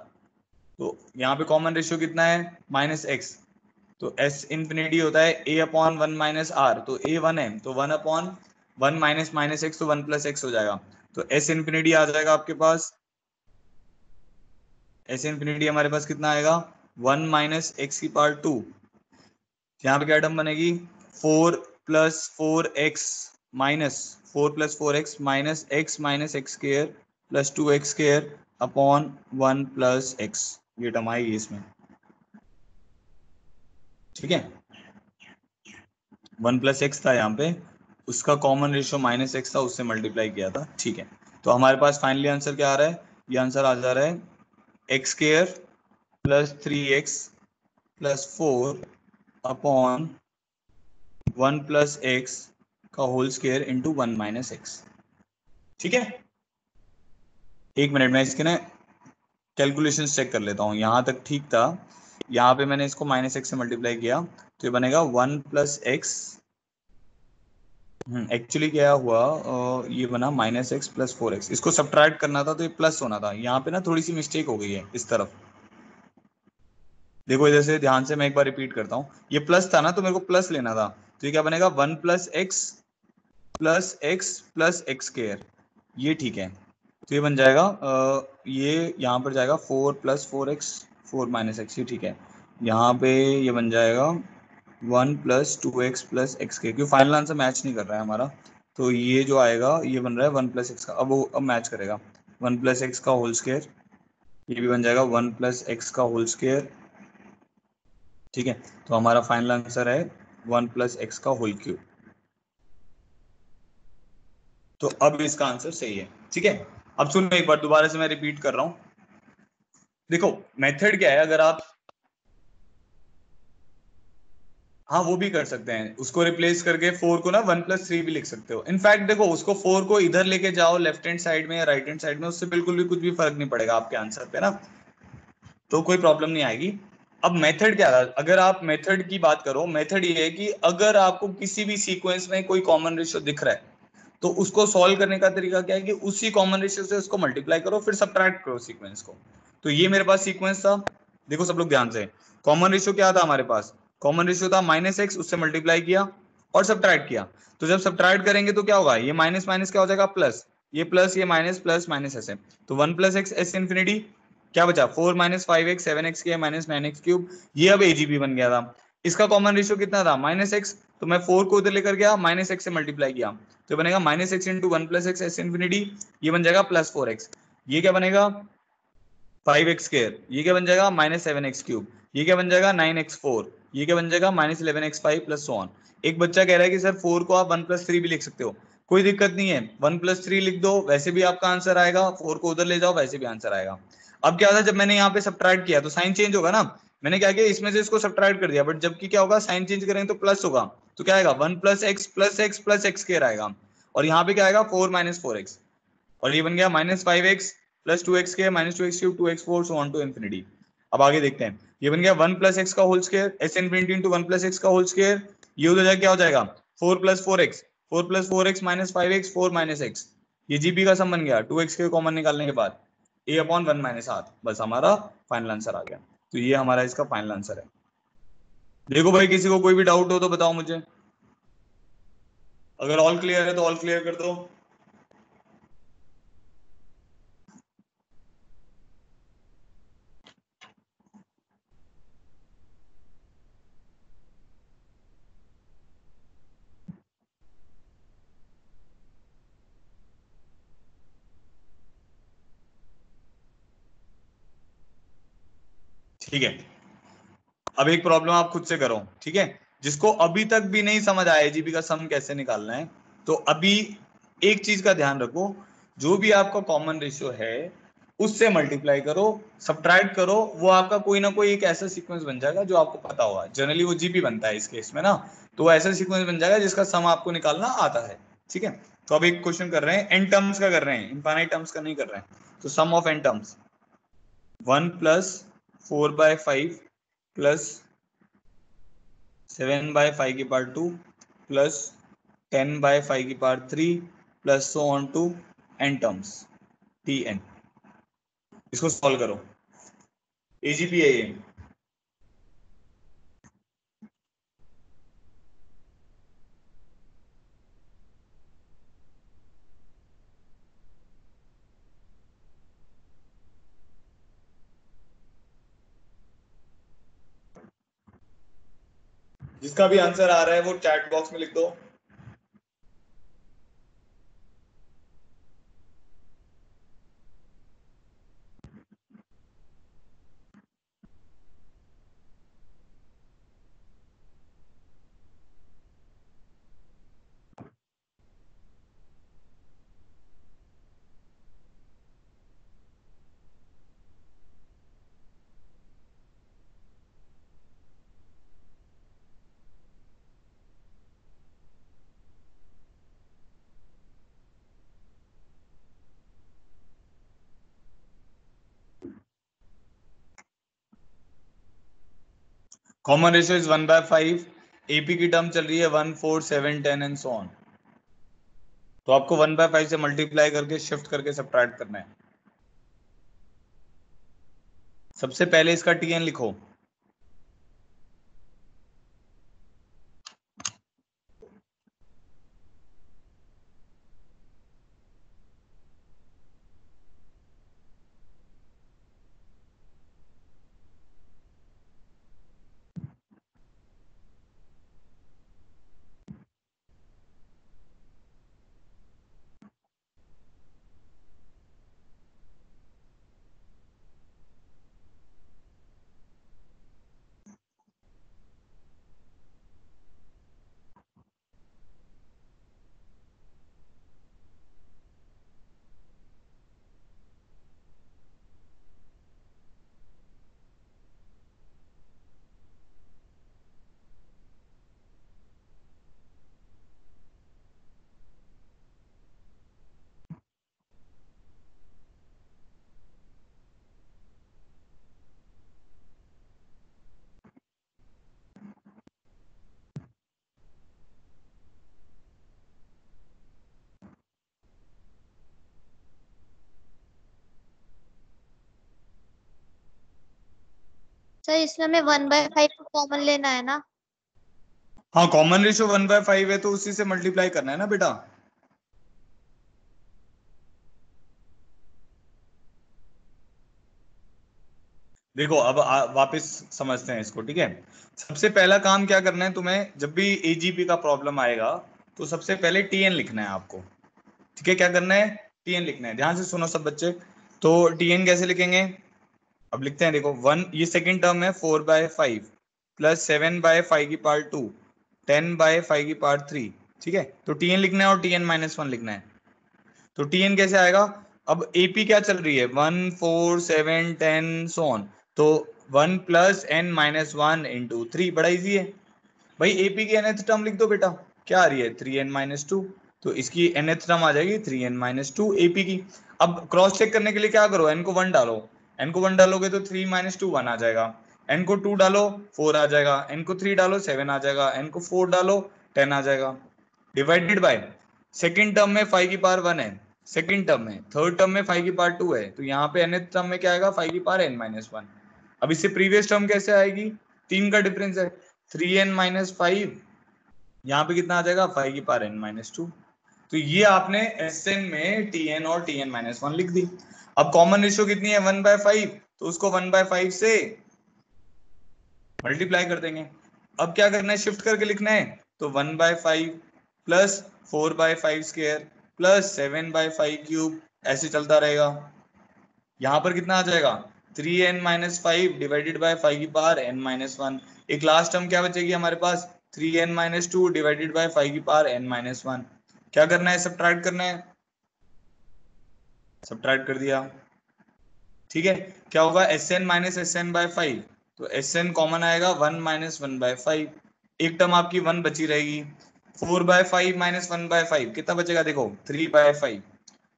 तो यहाँ पे कॉमन रेशियो कितना है -x, तो s इन्फिनिटी होता है a अपॉन 1 माइनस आर, तो a 1 है तो 1 अपॉन 1 माइनस माइनस एक्स तो 1 प्लस एक्स हो जाएगा, तो s इन्फिनिटी आ जाएगा आपके पास, s इन्फिनिटी हमारे पास कितना आएगा 1 माइनस एक्स की पावर 2, यहाँ पे क्या टर्म बनेगी 4 plus 4x minus 4 plus 4x minus x minus x square plus 2x square upon 1 plus x, ये टर्म आएगी इसमें। ठीक है, 1 प्लस एक्स था यहाँ पे, उसका कॉमन रेशियो -x था, उससे मल्टीप्लाई किया था। ठीक है, तो हमारे पास फाइनली आंसर क्या आ रहा है, ये आंसर आ जा रहा है X square plus 3x plus 4 upon 1 plus X का whole square into 1 minus X. ठीक है, एक मिनट में इसके ना कैलकुलेशन चेक कर लेता हूँ, यहाँ तक ठीक था, यहाँ पे मैंने इसको -x से मल्टीप्लाई किया तो ये बनेगा 1 + x। एक्चुअली क्या हुआ, ये बना -x + 4x। इसको सब्ट्रैक्ट करना था तो ये प्लस होना था। यहाँ पे ना थोड़ी सी मिस्टेक हो गई है इस तरफ। देखो इधर से ध्यान से मैं एक बार रिपीट करता हूँ, ये प्लस था ना तो मेरे को प्लस लेना था, तो ये क्या बनेगा 1 + x + x + x²। ये ठीक है, तो ये बन जाएगा ये यहाँ पर जाएगा 4 + 4x 4 - x, ये ठीक है। यहाँ पे ये बन जाएगा 1 + 2x + x², क्योंकि फाइनल आंसर मैच नहीं कर रहा है हमारा, तो ये जो आएगा ये बन रहा है 1 + x का। अब वो अब मैच करेगा 1 + x का होल स्क्वायर, ये भी बन जाएगा 1 + x का होल स्क्वायर। ठीक है, तो हमारा फाइनल आंसर है 1 + x का होल क्यूब। तो अब इसका आंसर सही है। ठीक है, अब सुनो एक बार दोबारा से मैं रिपीट कर रहा हूं। देखो मेथड क्या है, अगर आप, हाँ वो भी कर सकते हैं, उसको रिप्लेस करके 4 को ना 1 + 3 भी लिख सकते हो। इनफैक्ट देखो उसको 4 को इधर लेके जाओ लेफ्ट हैंड साइड में या राइट हैंड साइड में, उससे बिल्कुल भी कुछ भी फर्क नहीं पड़ेगा आपके आंसर पे ना, तो कोई प्रॉब्लम नहीं आएगी। अब मेथड क्या था, अगर आप मेथड की बात करो, मेथड ये है कि अगर आपको किसी भी सीक्वेंस में कोई कॉमन रेशियो दिख रहा है तो उसको सॉल्व करने का तरीका क्या है कि उसी कॉमन रेशियो से उसको मल्टीप्लाई करो फिर सब्ट्रैक्ट करो सीक्वेंस को। तो ये मेरे पास सीक्वेंस था, देखो सब लोग ध्यान से, कॉमन रेशियो क्या था हमारे पास, कॉमन रेशियो था -x, उससे मल्टीप्लाई किया और सब्ट्रैक्ट किया। तो जब सब्ट्रैक्ट करेंगे तो क्या होगा, ये माइनस माइनस क्या हो जाएगा प्लस, ये प्लस ये माइनस प्लस माइनस ऐसे, तो 1 + x s इंफिनिटी, क्या बचा 4 - 5x 7x किया -9x³। ये अब एजीबी बन गया था। इसका कॉमन रेशियो कितना था -x, तो मैं 4 को उधर लेकर गया -x से मल्टीप्लाई किया, तो बनेगा -x × 1 + x s इंफिनिटी, ये बन जाएगा +4x। ये क्या बनेगा 5x², ये क्या बन जाएगा -7x³, ये क्या बन जाएगा 9x4, ये क्या बन जाएगा -11x5 प्लस सो ऑन। एक बच्चा कह रहा है कि सर 4 को आप 1 + 3 भी लिख सकते हो, कोई दिक्कत नहीं है, 1 + 3 लिख दो वैसे भी आपका आंसर आएगा, 4 को उधर ले जाओ वैसे भी आंसर आएगा। अब क्या था, जब मैंने यहाँ पे सब्ट्रैक्ट किया तो साइन चेंज होगा ना, मैंने क्या किया इसमें से इसको सब्ट्रैक्ट कर दिया, बट जबकि क्या होगा साइन चेंज करेंगे तो प्लस होगा, तो क्या आएगा 1 + x + x + x² आएगा, और यहाँ पे क्या आएगा 4 - 4x, और ये बन गया -5x + 2x² - 2x³ 2x4 so on to infinity. अब आगे देखते हैं, ये बन गया 1 + x का whole square s infinity × 1 + x का होल स्क्वायर, ये उधर जाके क्या हो जाएगा 4 + 4x, 4 + 4x - 5x 4 - x, ये जीपी का सम बन गया 2x के कॉमन निकालने के बाद a/1 - r, बस हमारा फाइनल आंसर आ गया। तो ये हमारा इसका फाइनल आंसर है। देखो भाई किसी को कोई भी डाउट हो तो बताओ मुझे, अगर ऑल क्लियर है तो ऑल क्लियर कर दो। ठीक है, अब एक प्रॉब्लम आप खुद से करो, ठीक है, जिसको अभी तक भी नहीं समझ आया जीबी का सम कैसे निकालना है, तो अभी एक चीज का ध्यान रखो, जो भी आपका कॉमन रेशियो है उससे मल्टीप्लाई करो, सब्ट्रैक्ट करो, वो आपका कोई ना कोई एक ऐसा सीक्वेंस बन जाएगा जो आपको पता होगा, जनरली वो जीबी बनता है इस केस में ना, तो ऐसा सीक्वेंस बन जाएगा जिसका सम आपको निकालना आता है। ठीक है, तो अब एक क्वेश्चन कर रहे हैं एन टर्म्स का कर रहे हैं, इनफाइनाइट टर्म्स का नहीं कर रहे हैं, तो sum of N terms 1 + 4/5 plus 7/5 plus 10/5 plus so on to N terms Tn। इसको सॉल्व करो, एजीपी है ये। जिसका भी आंसर आ रहा है वो चैट बॉक्स में लिख दो। Common ratio is 1/5। एपी की टर्म चल रही है 1, 4, 7, 10 एंड सो ऑन। तो आपको 1/5 से मल्टीप्लाई करके शिफ्ट करके सब्ट्रैक्ट करना है। सबसे पहले इसका टीएन लिखो। सर इसमें हमें 1/5 को कॉमन लेना है ना? हाँ, कॉमन रेशियो 1/5 है तो उसी से मल्टीप्लाई करना है ना बेटा। देखो अब वापस समझते हैं इसको, ठीक है। सबसे पहला काम क्या करना है तुम्हें, जब भी एजीपी का प्रॉब्लम आएगा तो सबसे पहले टीएन लिखना है आपको, ठीक है। क्या करना है, टीएन लिखना है। ध्यान से सुनो सब बच्चे। तो टीएन कैसे लिखेंगे, अब लिखते हैं। देखो 1, ये सेकंड टर्म है 4/5 प्लस 7/5 की पावर 2, 10/5 की पावर 3, ठीक है। तो टीएन लिखना है और टीएन-1 लिखना है। तो टीएन कैसे आएगा, अब एपी क्या चल रही है 1, 4, 7, 10 सो ऑन। तो 1 प्लस n-1 इंटू 3, बड़ा इजी है भाई। एपी की nth टर्म लिख दो बेटा, क्या आ रही है 3n-2। तो इसकी nth टर्म आ जाएगी 3n-2 एपी की। अब क्रॉस चेक करने के लिए क्या करो, n को 1 डालो। n को 1 डालोगे तो 3-2 1 आ जाएगा। n को 2 डालो 4 आ जाएगा। n को 3 डालो 7 आ जाएगा। n को 4 डालो 10 आ जाएगा। डिवाइडेड बाय सेकंड टर्म में 5 की पावर 1 है, सेकंड टर्म में। थर्ड टर्म में 5 की पावर 2 है, तो यहाँ पे nth टर्म में क्या आएगा 5 की पावर n-1। अब इससे प्रीवियस टर्म कैसे आएगी, 3 का डिफरेंस है 3n-5, यहाँ पे कितना आ जाएगा 5 की पावर n-2। तो ये आपने एसएन में टीएन और टीएन-1 लिख दी। अब कॉमन रेशियो कितनी है 1/5, तो उसको 1/5 से मल्टीप्लाई कर देंगे। अब क्या करना है, शिफ्ट करके लिखना है। तो 1/5 प्लस 4/5 स्क्वायर प्लस 7/5 क्यूब, ऐसे चलता रहेगा। यहाँ पर कितना आ जाएगा 3n-5 डिवाइडेड बाय 5 की पावर n-1। एक लास्ट टर्म क्या बचेगी हमारे पास 3n-2 डिवाइडेड बाय 5 की पावर n-1। क्या करना है, सब्ट्रैक्ट करना है। सब्ट्रैक्ट कर दिया, ठीक है। क्या होगा Sn माइनस Sn/5, तो Sn कॉमन आएगा 1 माइनस 1/5। एक टर्म आपकी 1 बची रहेगी। 4/5 माइनस 1/5 कितना बचेगा, देखो 3/5।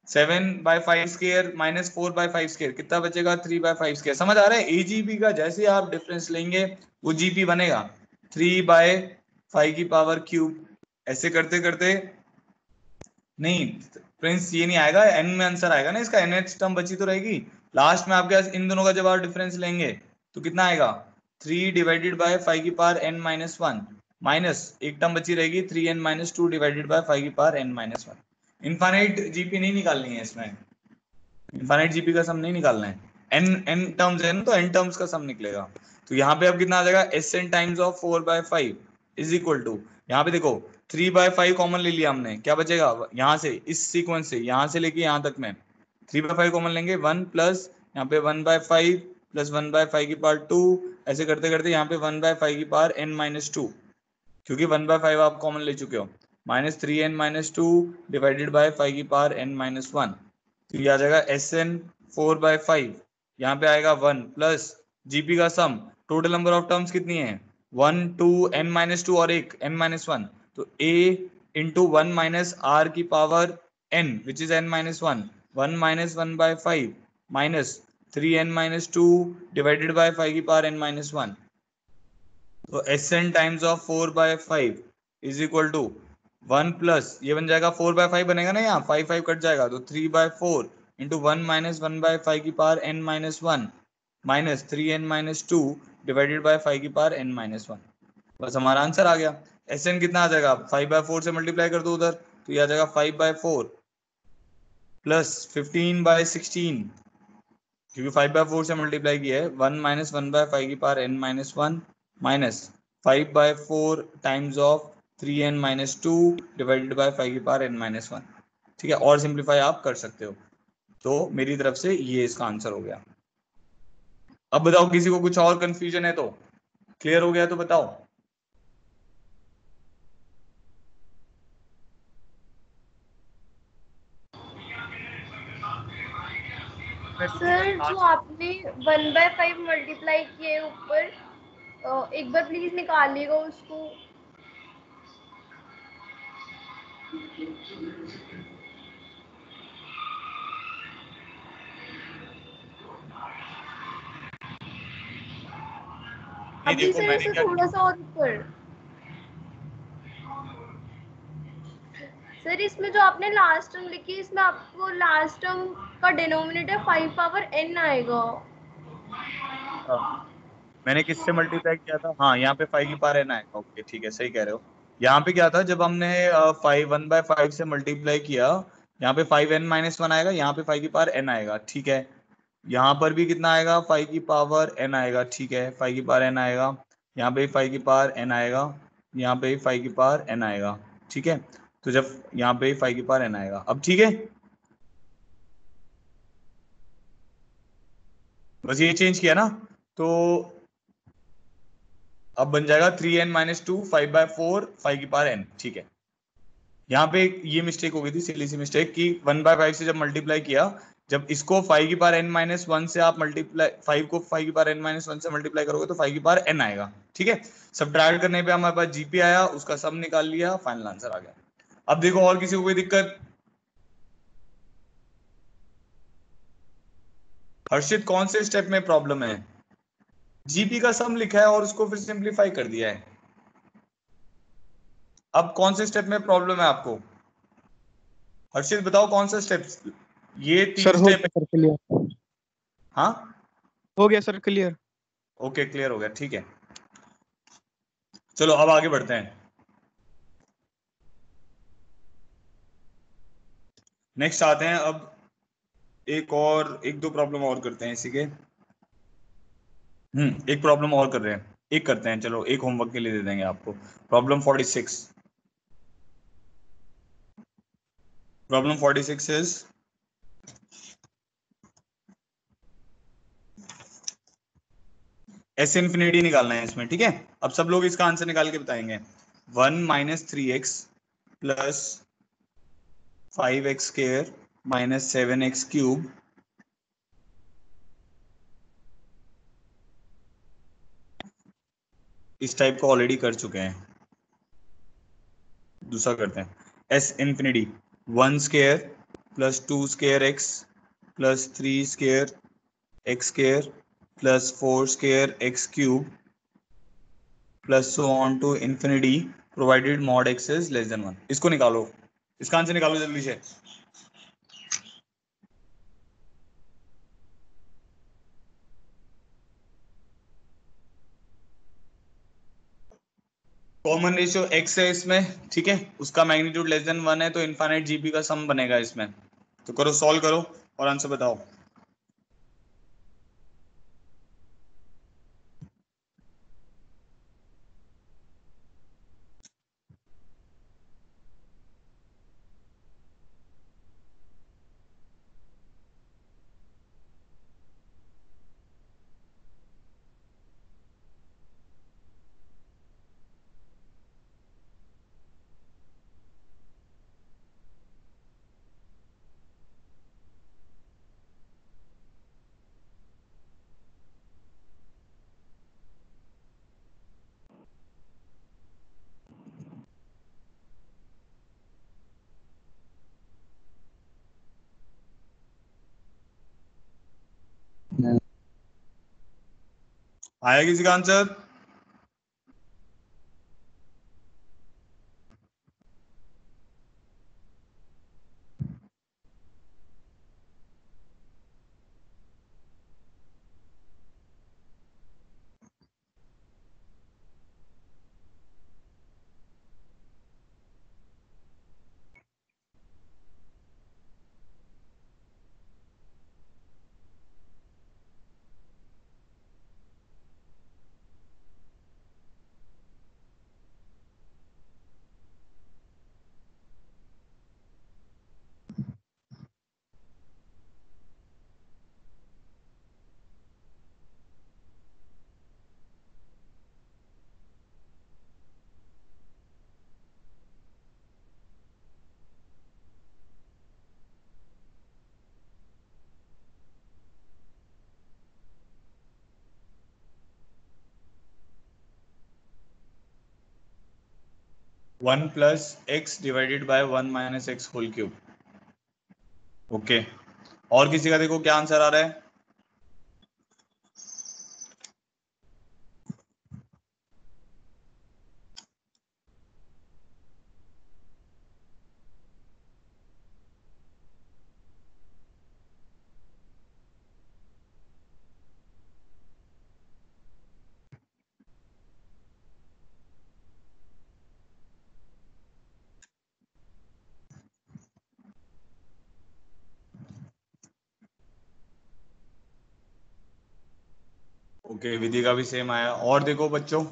7/5 स्क्वायर माइनस 4/5 स्क्वायर कितना बचेगा 3/5 स्क्वायर। समझ आ रहा है, एजीपी का जैसे आप डिफरेंस लेंगे वो जीपी बनेगा 3/5 की पावर क्यूब। ऐसे करते करते, नहीं प्रिंस ये नहीं आएगा, एन में आंसर आएगा ना इसका, nth टर्म बची तो रहेगी। लास्ट में आपके पास इन दोनों का जब आप डिफरेंस लेंगे तो कितना आएगा 3 डिवाइडेड बाय 5 की पावर n-1 माइनस एक टर्म बची रहेगी 3n-2 डिवाइडेड बाय 5 की पावर n-1। इनफाइनाइट जीपी नहीं निकालनी है इसमें, इनफाइनाइट जीपी का सम नहीं निकालना है। एन टर्म्स है ना, तो एन टर्म्स का सम निकलेगा। तो यहाँ पे अब कितना आ जाएगा Sn times of 4/5 is equal to, यहाँ पे देखो 3/5 कॉमन ले लिया हमने, क्या बचेगा यहाँ से, इस सीक्वेंस से यहाँ से लेके यहाँ तक में 3/5 कॉमन लेंगे 1 प्लस यहाँ पे 1/5 प्लस 1/5 की पावर 2, ऐसे करते करते यहाँ पे 1/5 की पावर n-2, क्योंकि 1/5 आप कॉमन ले चुके हो, माइनस 3n-2 डिवाइडेड बाय 5 की पावर n-1। तो ये आ जाएगा Sn 4/5, यहाँ पे आएगा 1 प्लस जीपी का सम, टोटल नंबर ऑफ टर्म्स कितनी है 1, 2, n-2 और एक n-1, तो a इंटू 1 माइनस आर की power n which is n-1, 1 minus 1/5 minus 3n-2 divided by 5 की पावर n-1। तो Sn times of 4/5 is equal to 1 plus ये बन जाएगा 4/5 बनेगा ना, यहाँ 5 कट जाएगा तो 3/4 इंटू 1 माइनस 1/5 की power n-1 minus 3n-2 divided by 5 की पावर n-1। बस हमारा आंसर आ गया। Sn कितना आ जाएगा, 5/4 से मल्टीप्लाई कर दो उधर, तो ये आ जाएगा 5/4 प्लस 15/16, क्योंकि 5/4 से मल्टीप्लाई किया है, 1 माइनस 1/5 की power n-1 minus 5/4 times of 3n-2 divided by 5 की पावर n-1। ठीक है, और सिंप्लीफाई आप कर सकते हो। तो मेरी तरफ से ये इसका आंसर हो गया। अब बताओ किसी को कुछ और कंफ्यूजन है तो, क्लियर हो गया तो बताओ। सर जो आपने 1/5 मल्टीप्लाई किए ऊपर, एक बार प्लीज निकालिएगा उसको। नहीं अभी देखो सर मैंने इसे क्या थोड़ा किया, सा और ऊपर। सर इसमें जो आपने लास्ट टर्म लिखी, इसमें आपको लास्ट टर्म का डिनोमिनेटर 5 पावर n आएगा। मैंने किससे मल्टीप्लाई किया था, हाँ यहाँ पे 5 की पावर n आएगा। ओके ठीक है, सही कह रहे हो। यहाँ पे क्या था, जब हमने 1/5 से मल्टीप्लाई किया, यहाँ पे 5n-1 आएगा, यहाँ पे 5 की पावर n आएगा। ठीक है, यहाँ पर भी कितना आएगा, 5 की पावर n आएगा। ठीक है, 5 की पावर n आएगा, यहाँ पे 5 की पावर n आएगा, यहाँ पे 5 की पावर n आएगा। ठीक है, तो जब यहाँ पे 5 की पावर n आएगा, अब ठीक है, बस ये चेंज किया ना, तो अब बन जाएगा 3n-2 5/4 5 की पावर n। ठीक है, यहाँ पे ये मिस्टेक हो गई थी, सिली सी मिस्टेक, कि 1/5 से जब मल्टीप्लाई किया, जब इसको 5 की पावर n-1 से आप मल्टीप्लाई, 5 को 5 की पावर n-1 से मल्टीप्लाई करोगे तो 5 की पावर n आएगा। ठीक है, सब्ट्रैक्ट करने पे हमारे पास जीपी आया, उसका सम निकाल लिया, फाइनल आंसर आ गया। अब देखो और किसी को कोई दिक्कत। हर्षित कौन से स्टेप में प्रॉब्लम है, जीपी का सम लिखा है और उसको फिर सिंप्लीफाई कर दिया है, अब कौन से स्टेप में प्रॉब्लम है आपको, हर्षित बताओ कौन सा स्टेप, ये 3 सर हो स्टेप है। गया सर, क्लियर हाँ हो गया सर, क्लियर। ओके, क्लियर हो गया, ठीक है। चलो अब आगे बढ़ते हैं, नेक्स्ट आते हैं अब, एक दो प्रॉब्लम और करते हैं इसी के। एक प्रॉब्लम और कर रहे हैं, एक करते हैं, चलो एक होमवर्क के लिए दे देंगे आपको। Problem 46, problem 46 is, S infinity निकालना है इसमें। ठीक है, अब सब लोग इसका आंसर निकाल के बताएंगे। 1 minus 3x plus 5x square minus 7x cube इस टाइप को ऑलरेडी कर चुके हैं, दूसरा करते हैं। S infinity 1 square plus 2 square x plus 3 square x square plus 4 square x cube plus so on to infinity provided mod x is less than 1। इसको निकालो, इसका आंसर निकालो जल्दी से। कॉमन रेशियो एक्स है इसमें, ठीक है, उसका मैग्नीट्यूड लेस देन 1 है, तो इनफाइनाइट जीपी का सम बनेगा इसमें। तो करो, सॉल्व करो और आंसर बताओ। आया किसी का answer? 1 plus x divided by 1 minus x whole cube. Okay, और किसी का देखो क्या आंसर आ रहा है? ओके, विधि का भी सेम आया। और देखो बच्चों,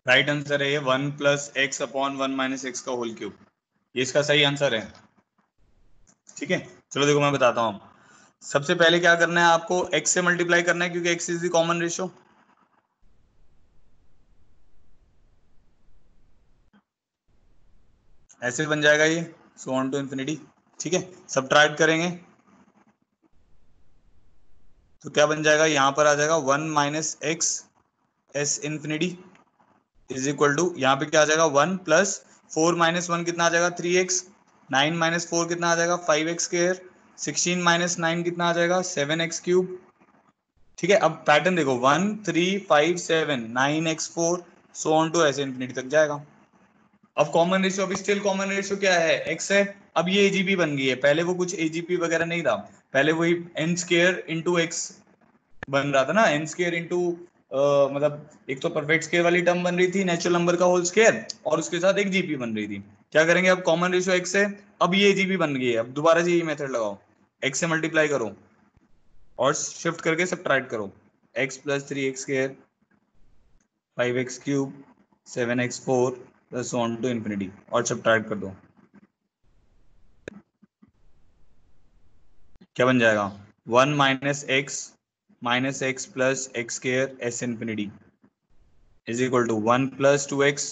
राइट आंसर है ये 1 plus x upon 1 minus x का होल क्यूब। ये इसका सही आंसर है। ठीक है, चलो देखो मैं बताता हूँ। सबसे पहले क्या करना है, आपको x से मल्टीप्लाई करना है क्योंकि x is the common ratio. ऐसे बन जाएगा ये, सो ऑन टू इन्फिनिटी। ठीक है, सबट्रैक्ट करेंगे तो क्या बन जाएगा, यहां पर आ जाएगा 1 minus x s infinity is equal to, यहाँ पे क्या आ जाएगा 1 प्लस 4 माइनस 1 कितना आ जाएगा 3x, 9 माइनस 4 कितना आ जाएगा 5x स्क्वायर, 16 माइनस 9 कितना आ जाएगा 7x क्यूब। ठीक है, अब पैटर्न देखो 1 3 5 7 9x4 सो ऑन टू ऐसे इन्फिनिटी तक जाएगा। अब कॉमन रेशियो, अब स्टिल कॉमन रेशियो क्या है, x है। अब ये एजीपी बन गई है, पहले वो कुछ एजीपी वगैरह नहीं था, पहले वही एन स्केयर इंटू एक्स बन रहा था ना, एन स्केयर इंटू मतलब एक तो परफेक्ट स्केयर वाली टर्म बन रही थी नेचुरल नंबर का होल स्केयर, और उसके साथ एक जीपी बन रही थी। क्या करेंगे, अब कॉमन रेशियो एक्स है, अब ये जीपी बन गई है, अब दोबारा से यही मेथड लगाओ, एक्स से मल्टीप्लाई करो और शिफ्ट करके सब्ट्रैक्ट करो, x plus 3x square 5x cube 7x4 plus on to infinity और सब्ट्रैक्ट कर दो, क्या बन जाएगा 1 minus x plus x square s infinity is equal to 1 plus 2x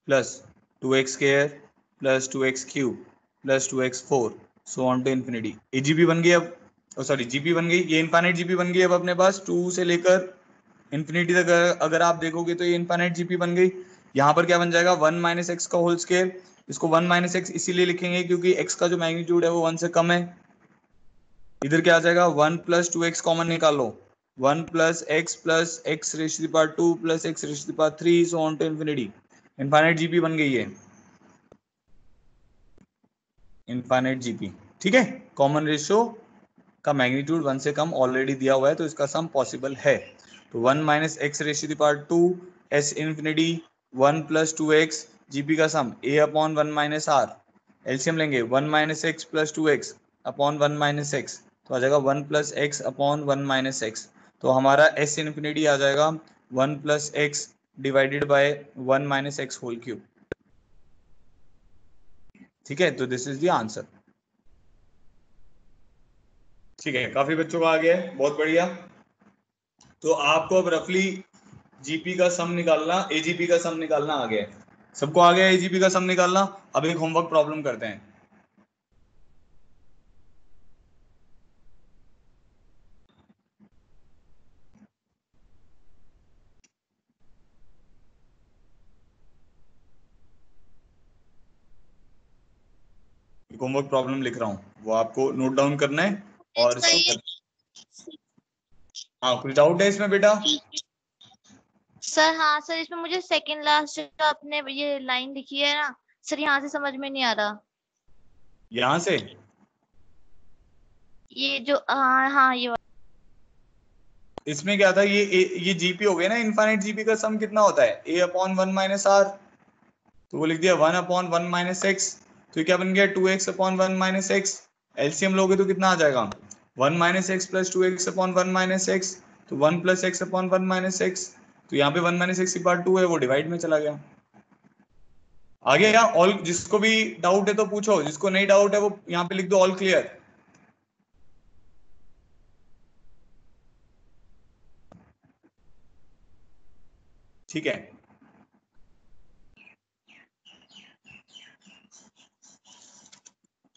plus 2x square plus 2x cube plus 2x4 so on to infinity. A GP बन गई अब, sorry GP बन गई, ये इनफाइनाइट जीपी बन गई अब अपने पास 2 से लेकर इन्फिनिटी तक। अगर आप देखोगे तो ये इनफाइनाइट जीपी बन गई। यहाँ पर क्या बन जाएगा 1 माइनस एक्स का होल स्क्वायर, इसको 1 माइनस एक्स इसीलिए लिखेंगे क्योंकि x का जो मैग्नीट्यूड है वो 1 से कम है। इधर क्या आ जाएगा 1 प्लस 2x कॉमन निकालो, 1 plus x raise to the power 2 plus x raise to the power 3 so on to infinity. Infinite GP बन गई है, इनफाइनाइट जीपी। ठीक है, कॉमन रेशियो का मैग्नीट्यूड 1 से कम ऑलरेडी दिया हुआ है तो इसका सम पॉसिबल है। तो 1 minus x raise to the power 2 s infinity 1 plus 2x GP का sum a upon 1 minus r, LCM लेंगे 1 minus x plus 2x upon 1 minus x, तो आ जाएगा 1 plus x upon 1 minus x. तो हमारा एस इन्फिनिटी आ जाएगा 1 plus x divided by 1 minus x whole cube. ठीक है, तो दिस इज द आंसर। ठीक है, काफी बच्चों का आ गया है, बहुत बढ़िया। तो आपको अब रफली जीपी का सम निकालना, एजीपी का सम निकालना आ गया है। सबको आ गया एजीपी का सम निकालना। अब एक होमवर्क प्रॉब्लम करते हैं। एक होमवर्क प्रॉब्लम लिख रहा हूँ, वो आपको नोट डाउन करना है और इसको कर... हाँ, कुछ डाउट है इसमें बेटा? सर हाँ सर, इसमें मुझे सेकंड लास्ट जो आपने ये लाइन लिखी है ना सर, यहाँ से समझ में नहीं आ रहा। यहां से ये जो हाँ हाँ ये इसमें क्या था, ये जीपी हो गया ना, इनफाइनाइट जीपी का सम कितना होता है a अपॉन 1 माइनस आर, तो वो लिख दिया 1 अपॉन 1 माइनस एक्स, तो ये क्या बन गया 2x upon 1 minus x. LCM लोगे तो कितना आ जाएगा 1 minus x plus 2x upon 1 minus x, तो 1 plus x upon 1 minus x, तो यहाँ पे 1 माइनस एक्स की पार्ट 2 है वो डिवाइड में चला गया। आ गया यहाँ ऑल, जिसको भी डाउट है तो पूछो, जिसको नहीं डाउट है वो यहाँ पे लिख दो ऑल क्लियर। ठीक है,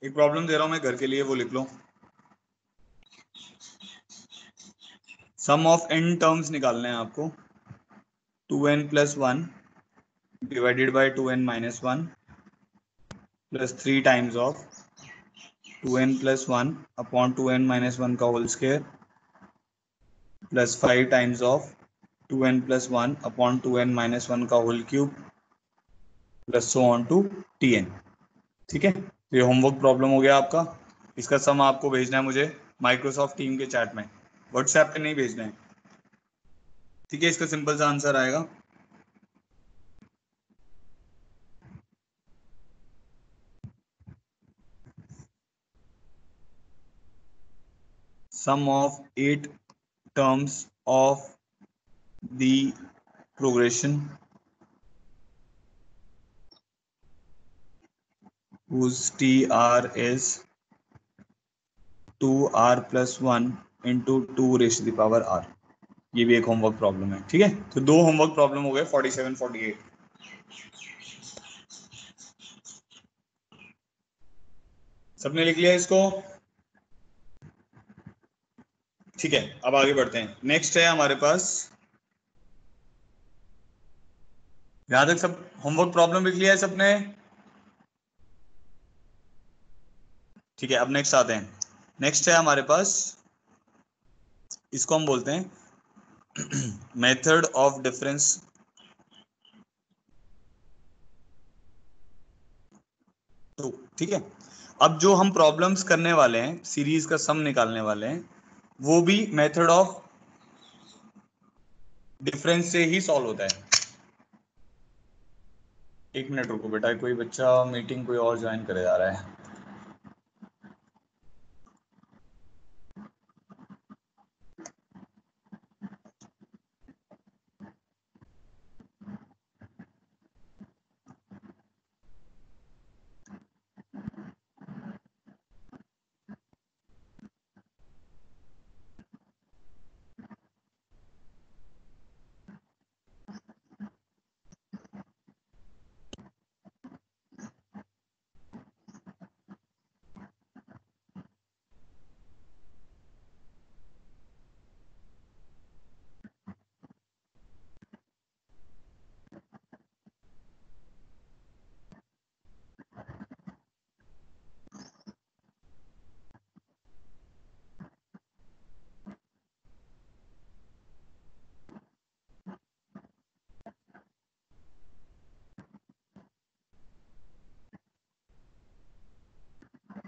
एक प्रॉब्लम दे रहा हूं मैं घर के लिए, वो लिख लो। सम ऑफ n टर्म्स निकालने हैं आपको। 2n + 1 divided by 2n - 1 plus 3 times of 2n + 1 upon 2n - 1 का whole square plus 5 times of 2n + 1 upon 2n - 1 का whole cube plus so on to tn। ठीक है, तो ये होमवर्क प्रॉब्लम हो गया आपका। इसका सम आपको भेजना है मुझे माइक्रोसॉफ्ट टीम के चैट में, व्हाट्सएप पे नहीं भेजना है। ठीक है, इसका सिंपल सा आंसर आएगा sum of 8 terms of the progression whose TR is 2r + 1 into 2r। ये भी एक होमवर्क प्रॉब्लम है। ठीक है, तो 2 होमवर्क प्रॉब्लम हो गए 47 48। सबने लिख लिया इसको? ठीक है, अब आगे बढ़ते हैं। नेक्स्ट है हमारे पास, यहां तक सब होमवर्क प्रॉब्लम लिख लिया है सबने? ठीक है, अब नेक्स्ट आते हैं। नेक्स्ट है हमारे पास, इसको हम बोलते हैं मेथड ऑफ डिफरेंस। तो ठीक है, अब जो हम प्रॉब्लम्स करने वाले हैं, सीरीज का सम निकालने वाले हैं, वो भी मेथड ऑफ डिफरेंस से ही सॉल्व होता है। एक मिनट रुको बेटा, कोई बच्चा मीटिंग कोई और ज्वाइन करे जा रहा है।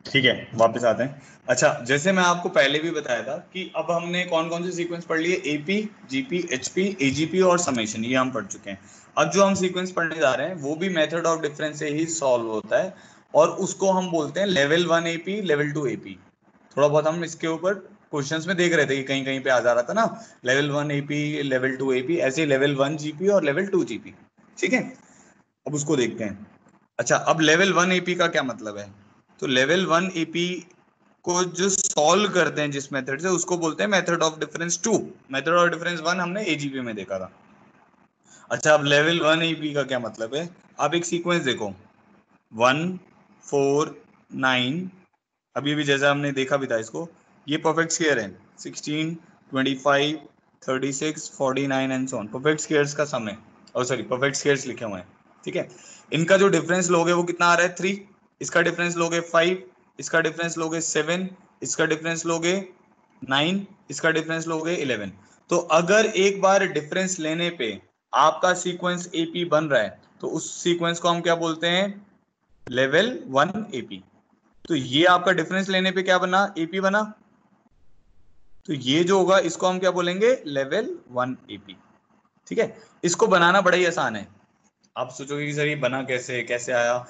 ठीक है, वापस आते हैं। अच्छा, जैसे मैं आपको पहले भी बताया था कि अब हमने कौन कौन से सीक्वेंस पढ़ लिए, एपी, जीपी, एचपी, एजीपी और समेशन, ये हम पढ़ चुके हैं। अब जो हम सीक्वेंस पढ़ने जा रहे हैं वो भी मेथड ऑफ डिफरेंस से ही सॉल्व होता है, और उसको हम बोलते हैं लेवल 1 एपी, लेवल 2 एपी। थोड़ा बहुत हम इसके ऊपर क्वेश्चंस में देख रहे थे कि कहीं कहीं पे आ जा रहा था ना, लेवल 1 एपी, लेवल 2 एपी, ऐसे लेवल 1 जीपी और लेवल 2 जीपी। ठीक है, अब उसको देखते हैं। अच्छा, अब लेवल 1 एपी का क्या मतलब है? तो लेवल 1 एपी को जो सॉल्व करते हैं जिस मेथड से, उसको बोलते हैं method of difference 2। Method of difference 1 हमने एजीपी में देखा था। अच्छा, अब लेवल 1 एपी का क्या मतलब है? आप एक सीक्वेंस देखो, 1 4 9, अभी भी जैसा हमने देखा भी था इसको, ये परफेक्ट स्क्वायर है। 16 25 36 49 and so on, perfect squares का सम है, और सॉरी परफेक्ट स्क्वायर्स लिखे हुए हैं। ठीक है, इनका जो डिफरेंस लोगे वो कितना आ रहा है? 3। इसका डिफरेंस लोगे 5, इसका डिफरेंस लोगे 7, इसका डिफरेंस लोगे 9, इसका डिफरेंस लोगे 11। तो अगर एक बार डिफरेंस लेने पे आपका सीक्वेंस एपी बन रहा है, तो उस सीक्वेंस को हम क्या बोलते हैं? Level 1 AP. तो ये आपका डिफरेंस लेने पे क्या बना? एपी बना। तो ये जो होगा इसको हम क्या बोलेंगे? Level 1 AP. ठीक है, इसको बनाना बड़ा ही आसान है। आप सोचोगे कि सर ये बना कैसे, कैसे आया?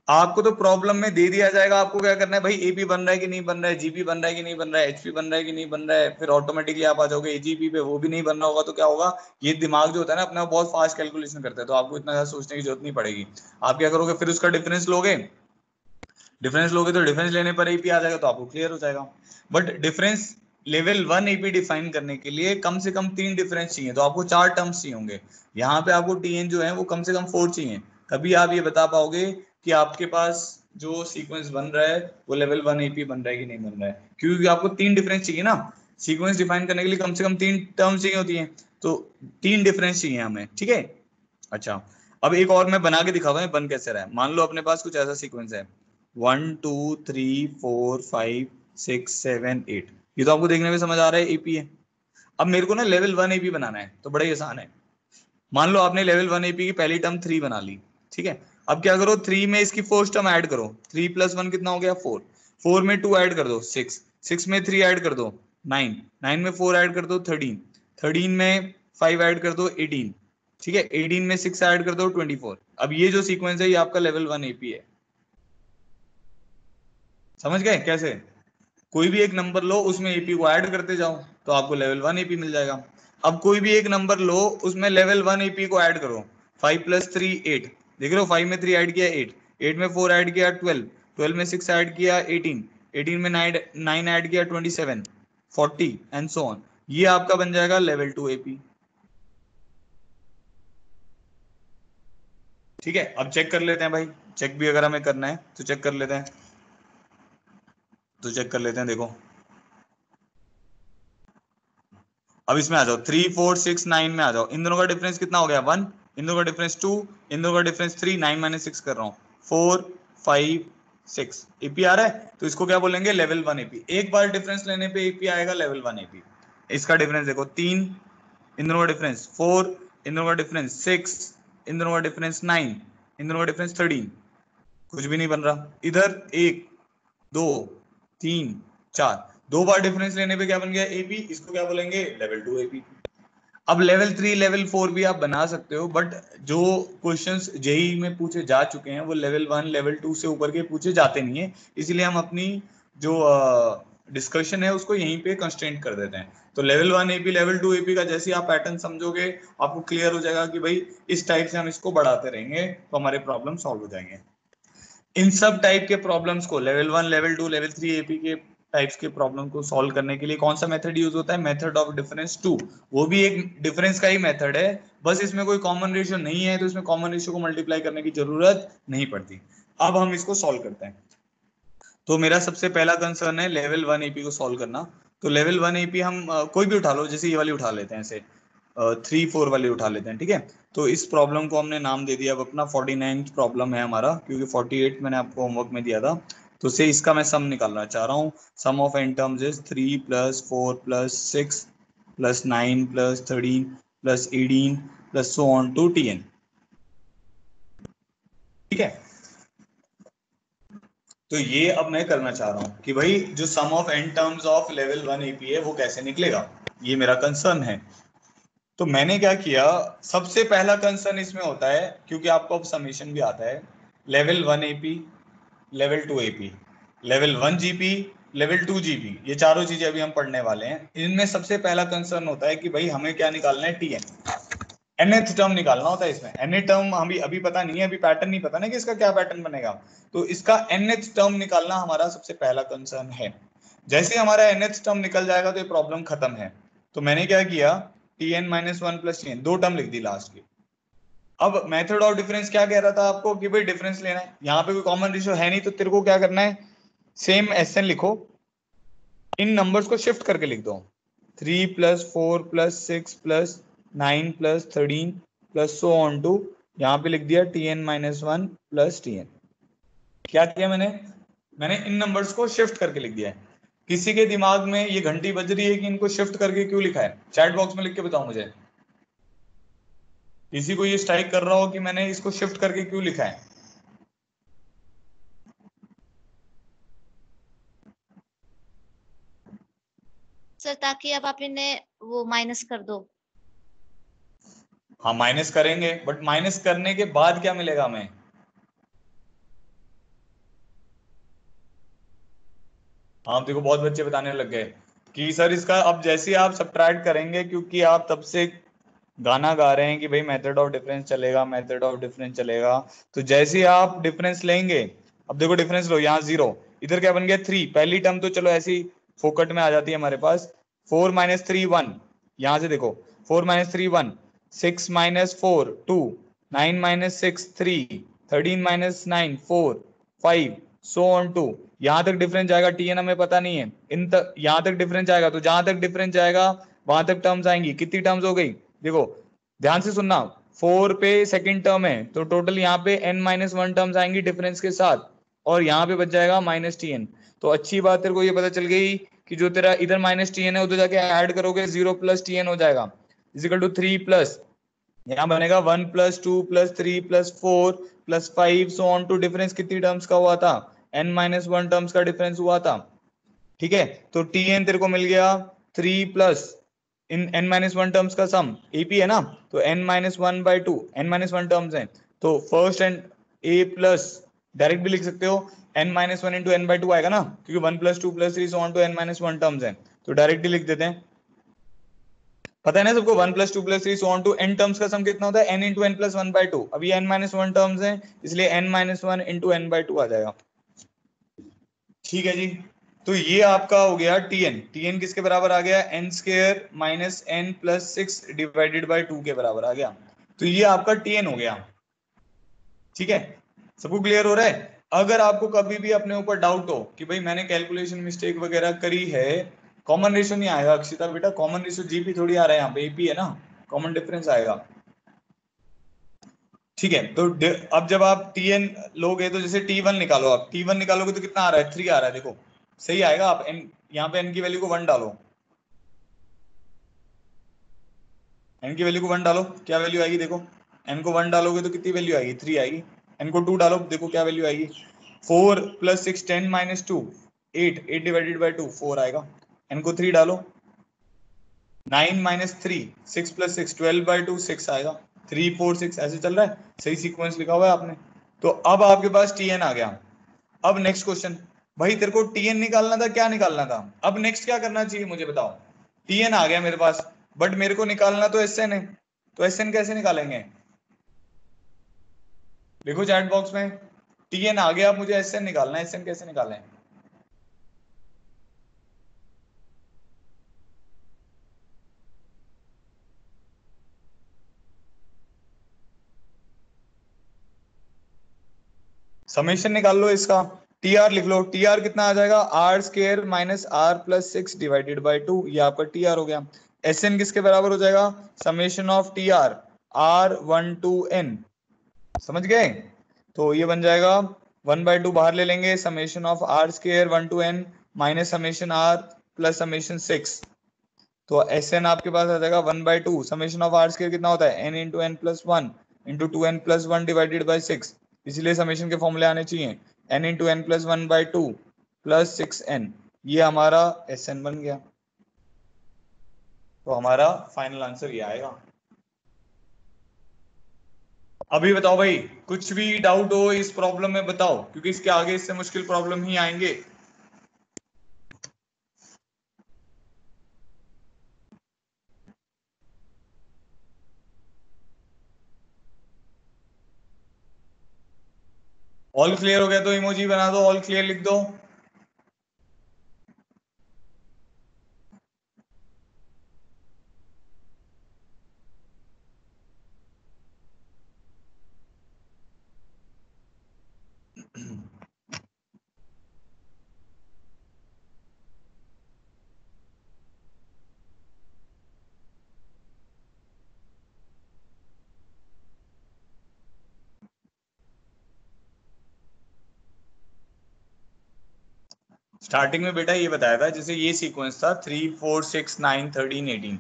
आपको तो प्रॉब्लम में दे दिया जाएगा, आपको क्या करना है भाई, एपी बन रहा है कि नहीं बन रहा है, जीपी बन रहा है कि नहीं बन रहा है, एचपी बन रहा है कि नहीं बन रहा है, फिर ऑटोमेटिकली आप आ जाओगे एजीपी पे, वो भी नहीं बन रहा होगा तो क्या होगा? ये दिमाग जो होता है ना अपना, बहुत फास्ट कैलकुलेशन करता है, तो आपको इतना ज्यादा सोचने की जरूरत नहीं पड़ेगी। आप क्या करोगे, फिर उसका डिफरेंस लोगे, तो डिफरेंस लेने पर एपी आ जाएगा, तो आपको क्लियर हो जाएगा। But difference level 1 AP define करने के लिए कम से कम 3 डिफरेंस चाहिए, तो आपको 4 टर्म्स चाहिए होंगे। यहाँ पे आपको टीएन जो है वो कम से कम 4 चाहिए, तभी आप ये बता पाओगे कि आपके पास जो सीक्वेंस बन रहा है वो लेवल 1 एपी बन रहा है कि नहीं बन रहा है, क्योंकि आपको 3 डिफरेंस चाहिए ना, सीक्वेंस डिफाइन करने के लिए कम से कम 3 टर्म्स चाहिए होती हैं, तो 3 डिफरेंस चाहिए हमें, ठीक है। अच्छा, अब एक और मैं बना के दिखाता हूँ बन कैसे रहा है। मान लो अपने पास कुछ ऐसा सीक्वेंस है 1 2 3 4 5 6 7 8, ये तो आपको देखने में समझ आ रहा है एपी है। अब मेरे को ना लेवल 1 एपी बनाना है, तो बड़ा ही आसान है। मान लो आपने लेवल 1 एपी की पहली टर्म 3 बना ली, ठीक है। अब क्या करो, 3 में इसकी फर्स्ट टर्म ऐड करो, 3 + 1 कितना हो गया 4, 4 में 2 ऐड कर दो 6, 6 में 3 ऐड कर दो 9, 9 में 4 ऐड कर दो 13, 13 में 5 ऐड कर दो 18, ठीक है, 18 में 6 ऐड कर दो 24। अब ये जो सीक्वेंस है ये आपका लेवल 1 एपी है। समझ गए कैसे? कोई भी एक नंबर लो, उसमें एपी को ऐड करते जाओ तो आपको लेवल 1 एपी मिल जाएगा। अब कोई भी एक नंबर लो, उसमें लेवल 1 एपी को ऐड करो, 5 + 3 8, देख रहे हो 5 में 3 ऐड किया 8, 8 में 4 ऐड किया 12, 12 में 6 ऐड किया 18, 18 में 9 ऐड किया 27, 40 एंड सो ऑन। ये आपका बन जाएगा लेवल 2 एपी। ठीक है, अब चेक कर लेते हैं भाई, चेक भी अगर हमें करना है तो चेक कर लेते हैं, देखो अब इसमें आ जाओ 3 4 6 9 में आ जाओ, इन दोनों का डिफरेंस कितना हो गया 1, इन दोनों का डिफरेंस 2, इन दोनों का डिफरेंस 3, 9 - 6 कर रहा हूँ 4 5 6 एपी आ रहा है, तो इसको क्या बोलेंगे लेवल 1 एपी। एक बार डिफरेंस लेने पे एपी आएगा लेवल 1 एपी। इसका डिफरेंस देखो 3, इन दोनों का डिफरेंस 4, इन दोनों का डिफरेंस 6, इन दोनों का डिफरेंस 9, इन दोनों का डिफरेंस 13, कुछ भी नहीं बन रहा। इधर 1 2 3 4, 2 बार डिफरेंस लेने पे क्या बन गया एपी, इसको क्या बोलेंगे लेवल 2 एपी। अब लेवल 3 लेवल 4 भी आप बना सकते हो, बट जो क्वेश्चंस जेई में पूछे जा चुके हैं वो लेवल 1 लेवल 2 से ऊपर के पूछे जाते नहीं है, इसलिए हम अपनी जो डिस्कशन है उसको यहीं पे कंस्ट्रेंट कर देते हैं। तो लेवल 1 एपी लेवल 2 एपी का जैसे आप पैटर्न समझोगे आपको क्लियर हो जाएगा कि भाई इस टाइप से हम इसको बढ़ाते रहेंगे तो हमारे प्रॉब्लम सॉल्व हो जाएंगे। इन सब टाइप के प्रॉब्लम्स को लेवल 1 लेवल 2 लेवल 3 एपी के टाइप्स के प्रॉब्लम को सॉल्व करने के लिए कौन सा मेथड यूज होता है, मेथड ऑफ डिफरेंस 2। वो भी एक डिफरेंस का ही मेथड है, बस इसमें कोई कॉमन रेशियो नहीं है तो इसमें कॉमन रेशियो को मल्टीप्लाई करने की जरूरत नहीं पड़ती। अब हम इसको सॉल्व करते हैं। तो मेरा सबसे पहला कंसर्न है लेवल 1 एपी को सॉल्व करना। तो लेवल 1 एपी हम कोई भी उठा लो, जैसे ये वाली उठा लेते हैं, ऐसे 3 4 वाली उठा लेते हैं, ठीक है। तो इस प्रॉब्लम को हमने नाम दे दिया, अब अपना 49th प्रॉब्लम है हमारा, क्योंकि 48 मैंने आपको होमवर्क में दिया था। तो से इसका मैं सम निकालना चाह रहा हूँ। सम of n terms is 3 + 4 + 6 + 9 + 13 + 18 + so on to tn, ठीक है। तो ये अब मैं करना चाह रहा हूँ कि भाई जो sum of n terms of level 1 AP है वो कैसे निकलेगा, ये मेरा कंसर्न है। तो मैंने क्या किया, सबसे पहला कंसर्न इसमें होता है, क्योंकि आपको अब समेशन भी आता है, level 1 AP level 2 AP level 1 GP level 2 GP, ये चारों चीजें अभी हम पढ़ने वाले हैं। इनमें सबसे पहला कंसर्न होता है कि भाई हमें क्या निकालना है, टीएन, nth टर्म निकालना होता है इसमें। nth टर्म हमें अभी पता नहीं है, अभी पैटर्न नहीं पता ना कि इसका क्या पैटर्न बनेगा, तो इसका nth टर्म निकालना हमारा सबसे पहला कंसर्न है। जैसे हमारा nth टर्म निकल जाएगा तो ये प्रॉब्लम खत्म है। तो मैंने क्या किया, tn - 1 + tn, 2 टर्म लिख दी लास्ट की। अब मेथड ऑफ डिफरेंस क्या कह रहा था आपको कि भाई डिफरेंस लेना है, यहाँ पे कोई कॉमन रेशियो है नहीं, तो तेरे को क्या करना है, सेम एसएन लिखो, इन नंबर्स को शिफ्ट करके लिख दो, 3 + 4 + 6 + 9 + 13 + so on to, यहाँ पे लिख दिया tn - 1 + tn। क्या किया मैंने इन नंबर्स को शिफ्ट करके लिख दिया है। किसी के दिमाग में ये घंटी बज रही है कि इनको शिफ्ट करके क्यों लिखा है, चैट बॉक्स में लिख के बताओ मुझे। किसी को ये स्ट्राइक कर रहा हो कि मैंने इसको शिफ्ट करके क्यों लिखा है? सर ताकि अब आप इन्हें वो माइनस कर दो। हाँ माइनस करेंगे, बट माइनस करने के बाद क्या मिलेगा हमें? हाँ देखो बहुत बच्चे बताने लग गए कि सर इसका, अब जैसे आप सब्ट्रैक्ट करेंगे, क्योंकि आप तब से गाना गा रहे हैं कि भाई मेथड ऑफ डिफरेंस चलेगा, मेथड ऑफ डिफरेंस चलेगा, तो जैसे आप डिफरेंस लेंगे, अब देखो डिफरेंस लो, यहाँ 0, इधर क्या बन गया 3, पहली टर्म तो चलो ऐसी फोकट में आ जाती है हमारे पास, 4 - 3 1, यहाँ से देखो 4 - 3 1, 6 - 4 2, 9 - 6 3, 13 - 9 4 5, सो ऑन टू, यहां तक डिफरेंस जाएगा, टीएन हमें पता नहीं है, इन तक यहां तक डिफरेंस जाएगा, तो जहां तक डिफरेंस जाएगा वहां तक टर्म्स आएंगी। कितनी टर्म्स हो गई, देखो ध्यान से सुनना, 4 पे सेकंड टर्म है, तो टोटल यहाँ पे n-1 टर्म्स आएंगी डिफरेंस के साथ, और यहाँ पे बच जाएगा -tn। तो अच्छी बात तेरे को ये पता चल गई कि जो तेरा इधर -tn है उधर जाके ऐड करोगे 0 + tn हो जाएगा, इजिकल टू 3 प्लस यहाँ बनेगा 1 + 2 + 3 + 4 + 5 सो ऑन टू, डिफरेंस कितनी टर्म्स का हुआ था, n-1 टर्म्स का डिफरेंस हुआ था। ठीक है, तो tn तेरे को मिल गया 3 प्लस इन n-1 टर्म्स का सम, एपी है ना, तो n-1/2, n-1 टर्म्स हैं, तो first and a plus direct भी लिख सकते हो, n-1 × n/2 आएगा ना, क्योंकि 1 + 2 + 3 so on to n-1 terms हैं, तो डायरेक्टली लिख देते हैं। पता है ना सबको, 1 + 2 + 3 so on to n terms का सम कितना होता है, n × n + 1/2। अब ये n-1 टर्म्स हैं, इसलिए n-1 × n/2 आ जाएगा। ठीक है जी, तो ये आपका हो गया tn। tn किसके बराबर आ गया, n² - n + 6 / 2 के बराबर आ गया। तो ये आपका tn हो गया। ठीक है, सबको क्लियर हो रहा है। अगर आपको कभी भी अपने ऊपर डाउट हो कि भाई मैंने कैलकुलेशन मिस्टेक वगैरह करी है, कॉमन रेशियो नहीं आएगा अक्षिता बेटा, कॉमन रेशियो जीपी थोड़ी आ रहा है, यहाँ पे एपी है ना, कॉमन डिफरेंस आएगा। ठीक है, तो अब जब आप tn लोगे तो जैसे t1 निकालो, आप t1 निकालोगे तो कितना आ रहा है, 3 आ रहा है, देखो सही आएगा। आप यहाँ पे n की वैल्यू को 1 डालो, n की वैल्यू को 1 डालो, क्या वैल्यू आएगी देखो, n को 1 डालोगे तो कितनी वैल्यू आएगी, 3 आएगी। n को 2 डालो, देखो क्या वैल्यू आएगी, 4 + 6 10 - 2 8, 8 / 2 4 आएगा। n को 3 डालो, 9 - 3 6 + 6 12/2 6 आएगा, 3 4 6 ऐसे चल रहा है, सही सीक्वेंस लिखा हुआ है आपने। तो अब आपके पास tn आ गया। अब नेक्स्ट क्वेश्चन, भाई तेरे को tn निकालना था, क्या निकालना था, अब नेक्स्ट क्या करना चाहिए मुझे बताओ। tn आ गया मेरे पास, बट मेरे को निकालना तो sn है, तो sn कैसे निकालेंगे, देखो चैट बॉक्स में, tn आ गया, अब मुझे sn निकालना है, sn कैसे निकालें। समेशन निकाल लो इसका, tr लिख लो, tr कितना आ जाएगा, r² - r + 6 / 2, ये आपका tr हो गया। sn किसके बराबर हो जाएगा, summation of tr r1 to n, समझ गए। तो ये बन जाएगा 1/2 बाहर ले लेंगे, summation of r² 1 to n - summation r + summation 6, तो sn आपके पास आ जाएगा 1/2, समेशन ऑफ r² कितना होता है, n × n + 1 × 2n + 1 / 6, इसलिए समेशन के फॉर्मूले आने चाहिए, n × n + 1/2 + 6n, ये हमारा sn बन गया। तो हमारा फाइनल आंसर ये आएगा। अभी बताओ भाई, कुछ भी डाउट हो इस प्रॉब्लम में बताओ, क्योंकि इसके आगे इससे मुश्किल प्रॉब्लम ही आएंगे। ऑल क्लियर हो गया तो इमोजी बना दो, ऑल क्लियर लिख दो। स्टार्टिंग में बेटा ये बताया था, जैसे ये सीक्वेंस था 3 4 6 9 13 18,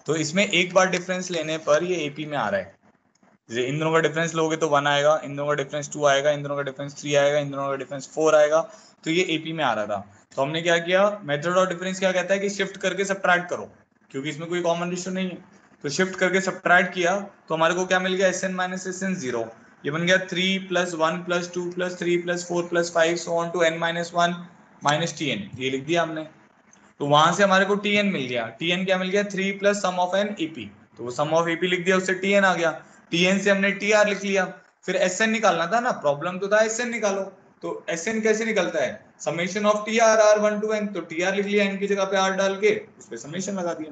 तो इसमें एक बार डिफरेंस लेने पर ये एपी में आ रहा है। जैसे इन दोनों का डिफरेंस लोगे तो 1 आएगा, इन दोनों का डिफरेंस 2 आएगा, इन दोनों का डिफरेंस 3 आएगा, इन दोनों का डिफरेंस 4 आएगा, तो ये एपी में आ रहा था। तो हमने क्या किया, मेथड ऑफ डिफरेंस क्या कहता है कि शिफ्ट करके सब्ट्रैक्ट करो, क्योंकि इसमें कोई कॉमन रेशियो नहीं है, तो शिफ्ट करके सब्ट्रैक्ट किया तो हमारे को क्या मिल गया, sn - sn 0, ये बन गया 3 + 1 + 2 + 3 + 4 + 5 सो ऑन टू n - 1 - tn, ये लिख दिया हमने। तो वहां से हमारे को tn मिल गया, tn क्या मिल गया, 3 + सम ऑफ n ep, तो वो सम ऑफ ep लिख दिया, उससे tn आ गया, tn से हमने tr लिख लिया। फिर sn निकालना था ना, प्रॉब्लम तो था sn निकालो, तो sn कैसे निकलता है, summation of tr r1 to n, तो tr लिख लिया, n की जगह पे r डाल के उस पे समेशन लगा दिया।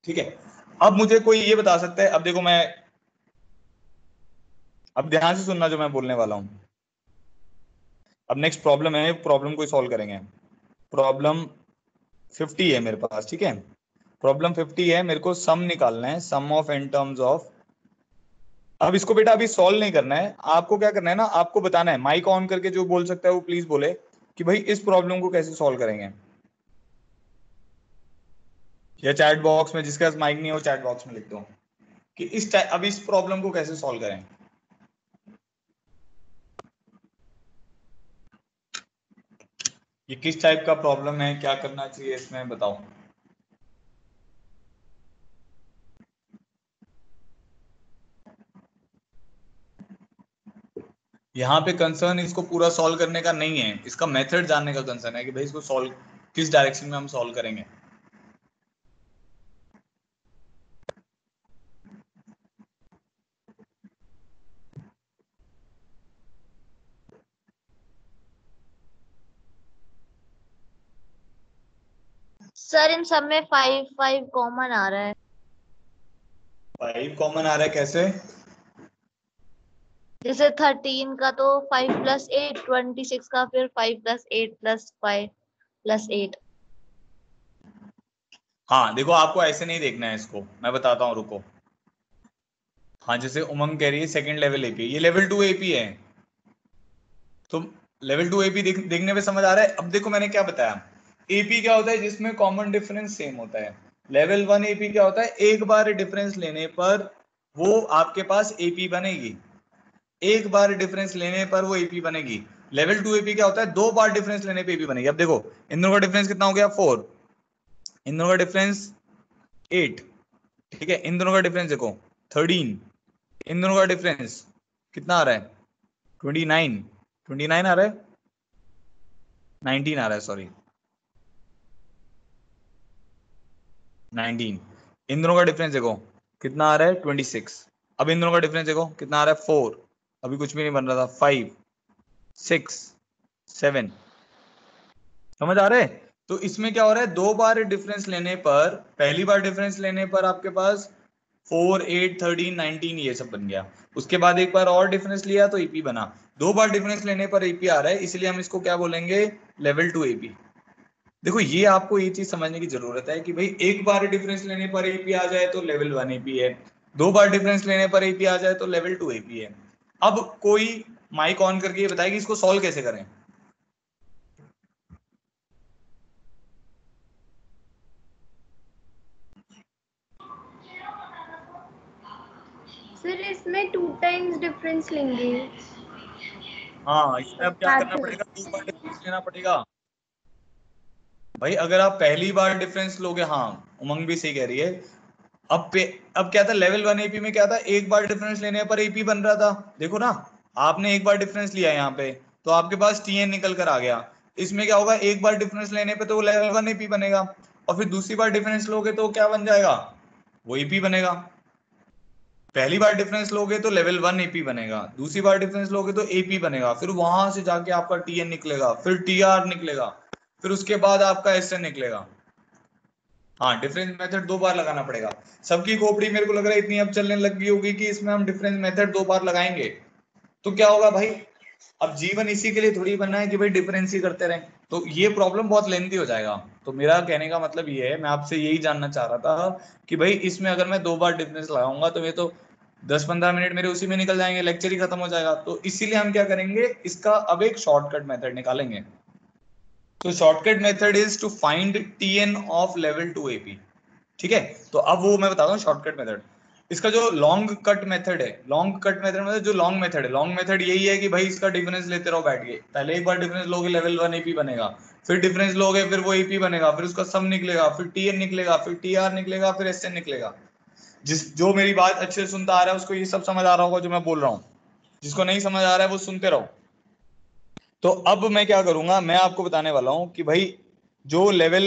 ठीक है, अब मुझे कोई ये बता सकता है, अब देखो मैं, अब ध्यान से सुनना जो मैं बोलने वाला हूं, अब नेक्स्ट प्रॉब्लम है, प्रॉब्लम को सॉल्व करेंगे। प्रॉब्लम 50 है मेरे पास, ठीक है। प्रॉब्लम 50 है, मेरे को सम निकालना है, सम ऑफ n टर्म्स ऑफ। अब इसको बेटा अभी सॉल्व नहीं करना है, आपको क्या करना है ना, आपको बताना है, माइक ऑन करके जो बोल सकता है वो प्लीज बोले कि भाई इस प्रॉब्लम को कैसे सॉल्व करेंगे, या चैट बॉक्स में, जिसके पास माइक नहीं हो चैट बॉक्स में लिख दो कि अब इस प्रॉब्लम को कैसे सॉल्व करें। ये किस टाइप का प्रॉब्लम है, क्या करना चाहिए इसमें, बताओ। यहाँ पे कंसर्न इसको पूरा सॉल्व करने का नहीं है, इसका मेथड जानने का कंसर्न है कि भाई इसको सॉल्व किस डायरेक्शन में हम सॉल्व करेंगे। सर इन सब में 5 कॉमन आ रहा है। 5 कॉमन आ रहा है, कैसे? जैसे 13 का तो 5 + 8, 26 का फिर 5 + 8 + 5 + 8। हाँ देखो, आपको ऐसे नहीं देखना है इसको, मैं बताता हूँ, रुको। हाँ जैसे उमंग कह रही है सेकंड लेवल एपी, ये लेवल 2 एपी है, तो लेवल 2 एपी देखने पे समझ आ रहा है। अब देखो मैंने क्या बताया, एपी क्या होता है जिसमें कॉमन डिफरेंस सेम होता है। लेवल 1 एपी क्या होता है, एक बार डिफरेंस लेने पर वो आपके पास एपी बनेगी, एक बार डिफरेंस लेने पर वो एपी बनेगी। लेवल 2 एपी क्या होता है, 2 बार डिफरेंस लेने पे एपी बनेगी। अब देखो इन दोनों का डिफरेंस कितना हो गया, 4, इन दोनों का डिफरेंस 8, ठीक है, इन दोनों का डिफरेंस देखो 13, इन दोनों का डिफरेंस कितना आ रहा है, 29 आ रहा है, 19 आ रहा है, सॉरी 19। इन दोनों का डिफरेंस देखो कितना आ रहा है, 26। अब इन दोनों का डिफरेंस देखो कितना आ रहा है, 4, अभी कुछ भी नहीं बन रहा था, 5, 6, 7। समझ आ रहा है? तो इसमें क्या हो रहा है, 2 बार डिफरेंस लेने पर, पहली बार डिफरेंस लेने पर आपके पास 4, 8, 13, 19 ये सब बन गया, उसके बाद एक बार और डिफरेंस लिया तो एपी बना। 2 बार डिफरेंस लेने पर एपी आ रहा है, इसलिए हम इसको क्या बोलेंगे, लेवल 2 एपी। देखो ये आपको ये चीज समझने की जरूरत है कि भाई एक बार डिफरेंस लेने पर एपी आ जाए तो लेवल 1 एपी है, 2 बार डिफरेंस लेने पर एपी आ जाए तो लेवल 2 एपी है। अब कोई माइक ऑन करके ये बताए कि इसको सॉल्व कैसे करें। सर इसमें 2 टाइम्स डिफरेंस लेंगे। हाँ इसमें अब क्या करना पड़ेगा, 2 बार डिफरेंस लेना पड़ेगा। भाई अगर आप पहली बार डिफरेंस लोगे, हाँ उमंग भी सही कह रही है। अब क्या था, लेवल 1 एपी में क्या था, एक बार डिफरेंस लेने पर एपी बन रहा था, देखो ना, आपने एक बार डिफरेंस लिया यहाँ पे तो आपके पास टीएन निकल कर आ गया। इसमें क्या होगा, एक बार डिफरेंस लेने पे तो वो लेवल 1 एपी बनेगा, और फिर दूसरी बार डिफरेंस लोगे तो क्या बन जाएगा, वो एपी बनेगा। पहली बार डिफरेंस लोगे तो लेवल 1 एपी बनेगा, दूसरी बार डिफरेंस लोगे तो एपी बनेगा, फिर वहां से जाके आपका टीएन निकलेगा, फिर टीआर निकलेगा, फिर उसके बाद आपका एसएन निकलेगा। हाँ डिफरेंस मेथड 2 बार लगाना पड़ेगा। सबकी खोपड़ी मेरे को लग रहा है इतनी अब चलने लग गई होगी कि इसमें हम डिफरेंस मेथड 2 बार लगाएंगे तो क्या होगा भाई, अब जीवन इसी के लिए थोड़ी बना है कि भाई डिफरेंस ही करते रहें, तो ये प्रॉब्लम बहुत लेंथी हो जाएगा। तो मेरा कहने का मतलब ये है, मैं आपसे यही जानना चाह रहा था कि भाई इसमें अगर मैं 2 बार डिफरेंस लगाऊंगा तो ये तो 10-15 मिनट मेरे उसी में निकल जाएंगे, लेक्चर ही खत्म हो जाएगा। तो इसीलिए हम क्या करेंगे, इसका अब एक शॉर्टकट मेथड निकालेंगे। तो shortcut method is to find t n of level 2 AP, ठीक है। तो अब वो मैं बताता हूँ शॉर्टकट मेथड। इसका जो लॉन्ग कट मेथड है, लॉन्ग कट मेथड मतलब जो लॉन्ग मेथड है, लॉन्ग मेथड यही है कि भाई इसका डिफरेंस लेते रहो बैठ के, पहले एक बार डिफरेंस लोगे लेवल 1 एपी बनेगा, फिर डिफरेंस लोगे फिर वो एपी बनेगा, फिर उसका सम निकलेगा, फिर टीएन निकलेगा, फिर टीआर निकलेगा, फिर एसएन निकलेगा। जो मेरी बात अच्छे से सुनता आ रहा है उसको ये सब समझ आ रहा होगा जो मैं बोल रहा हूँ, जिसको नहीं समझ आ रहा है वो सुनते रहो। तो अब मैं क्या करूंगा, मैं आपको बताने वाला हूं कि भाई जो लेवल,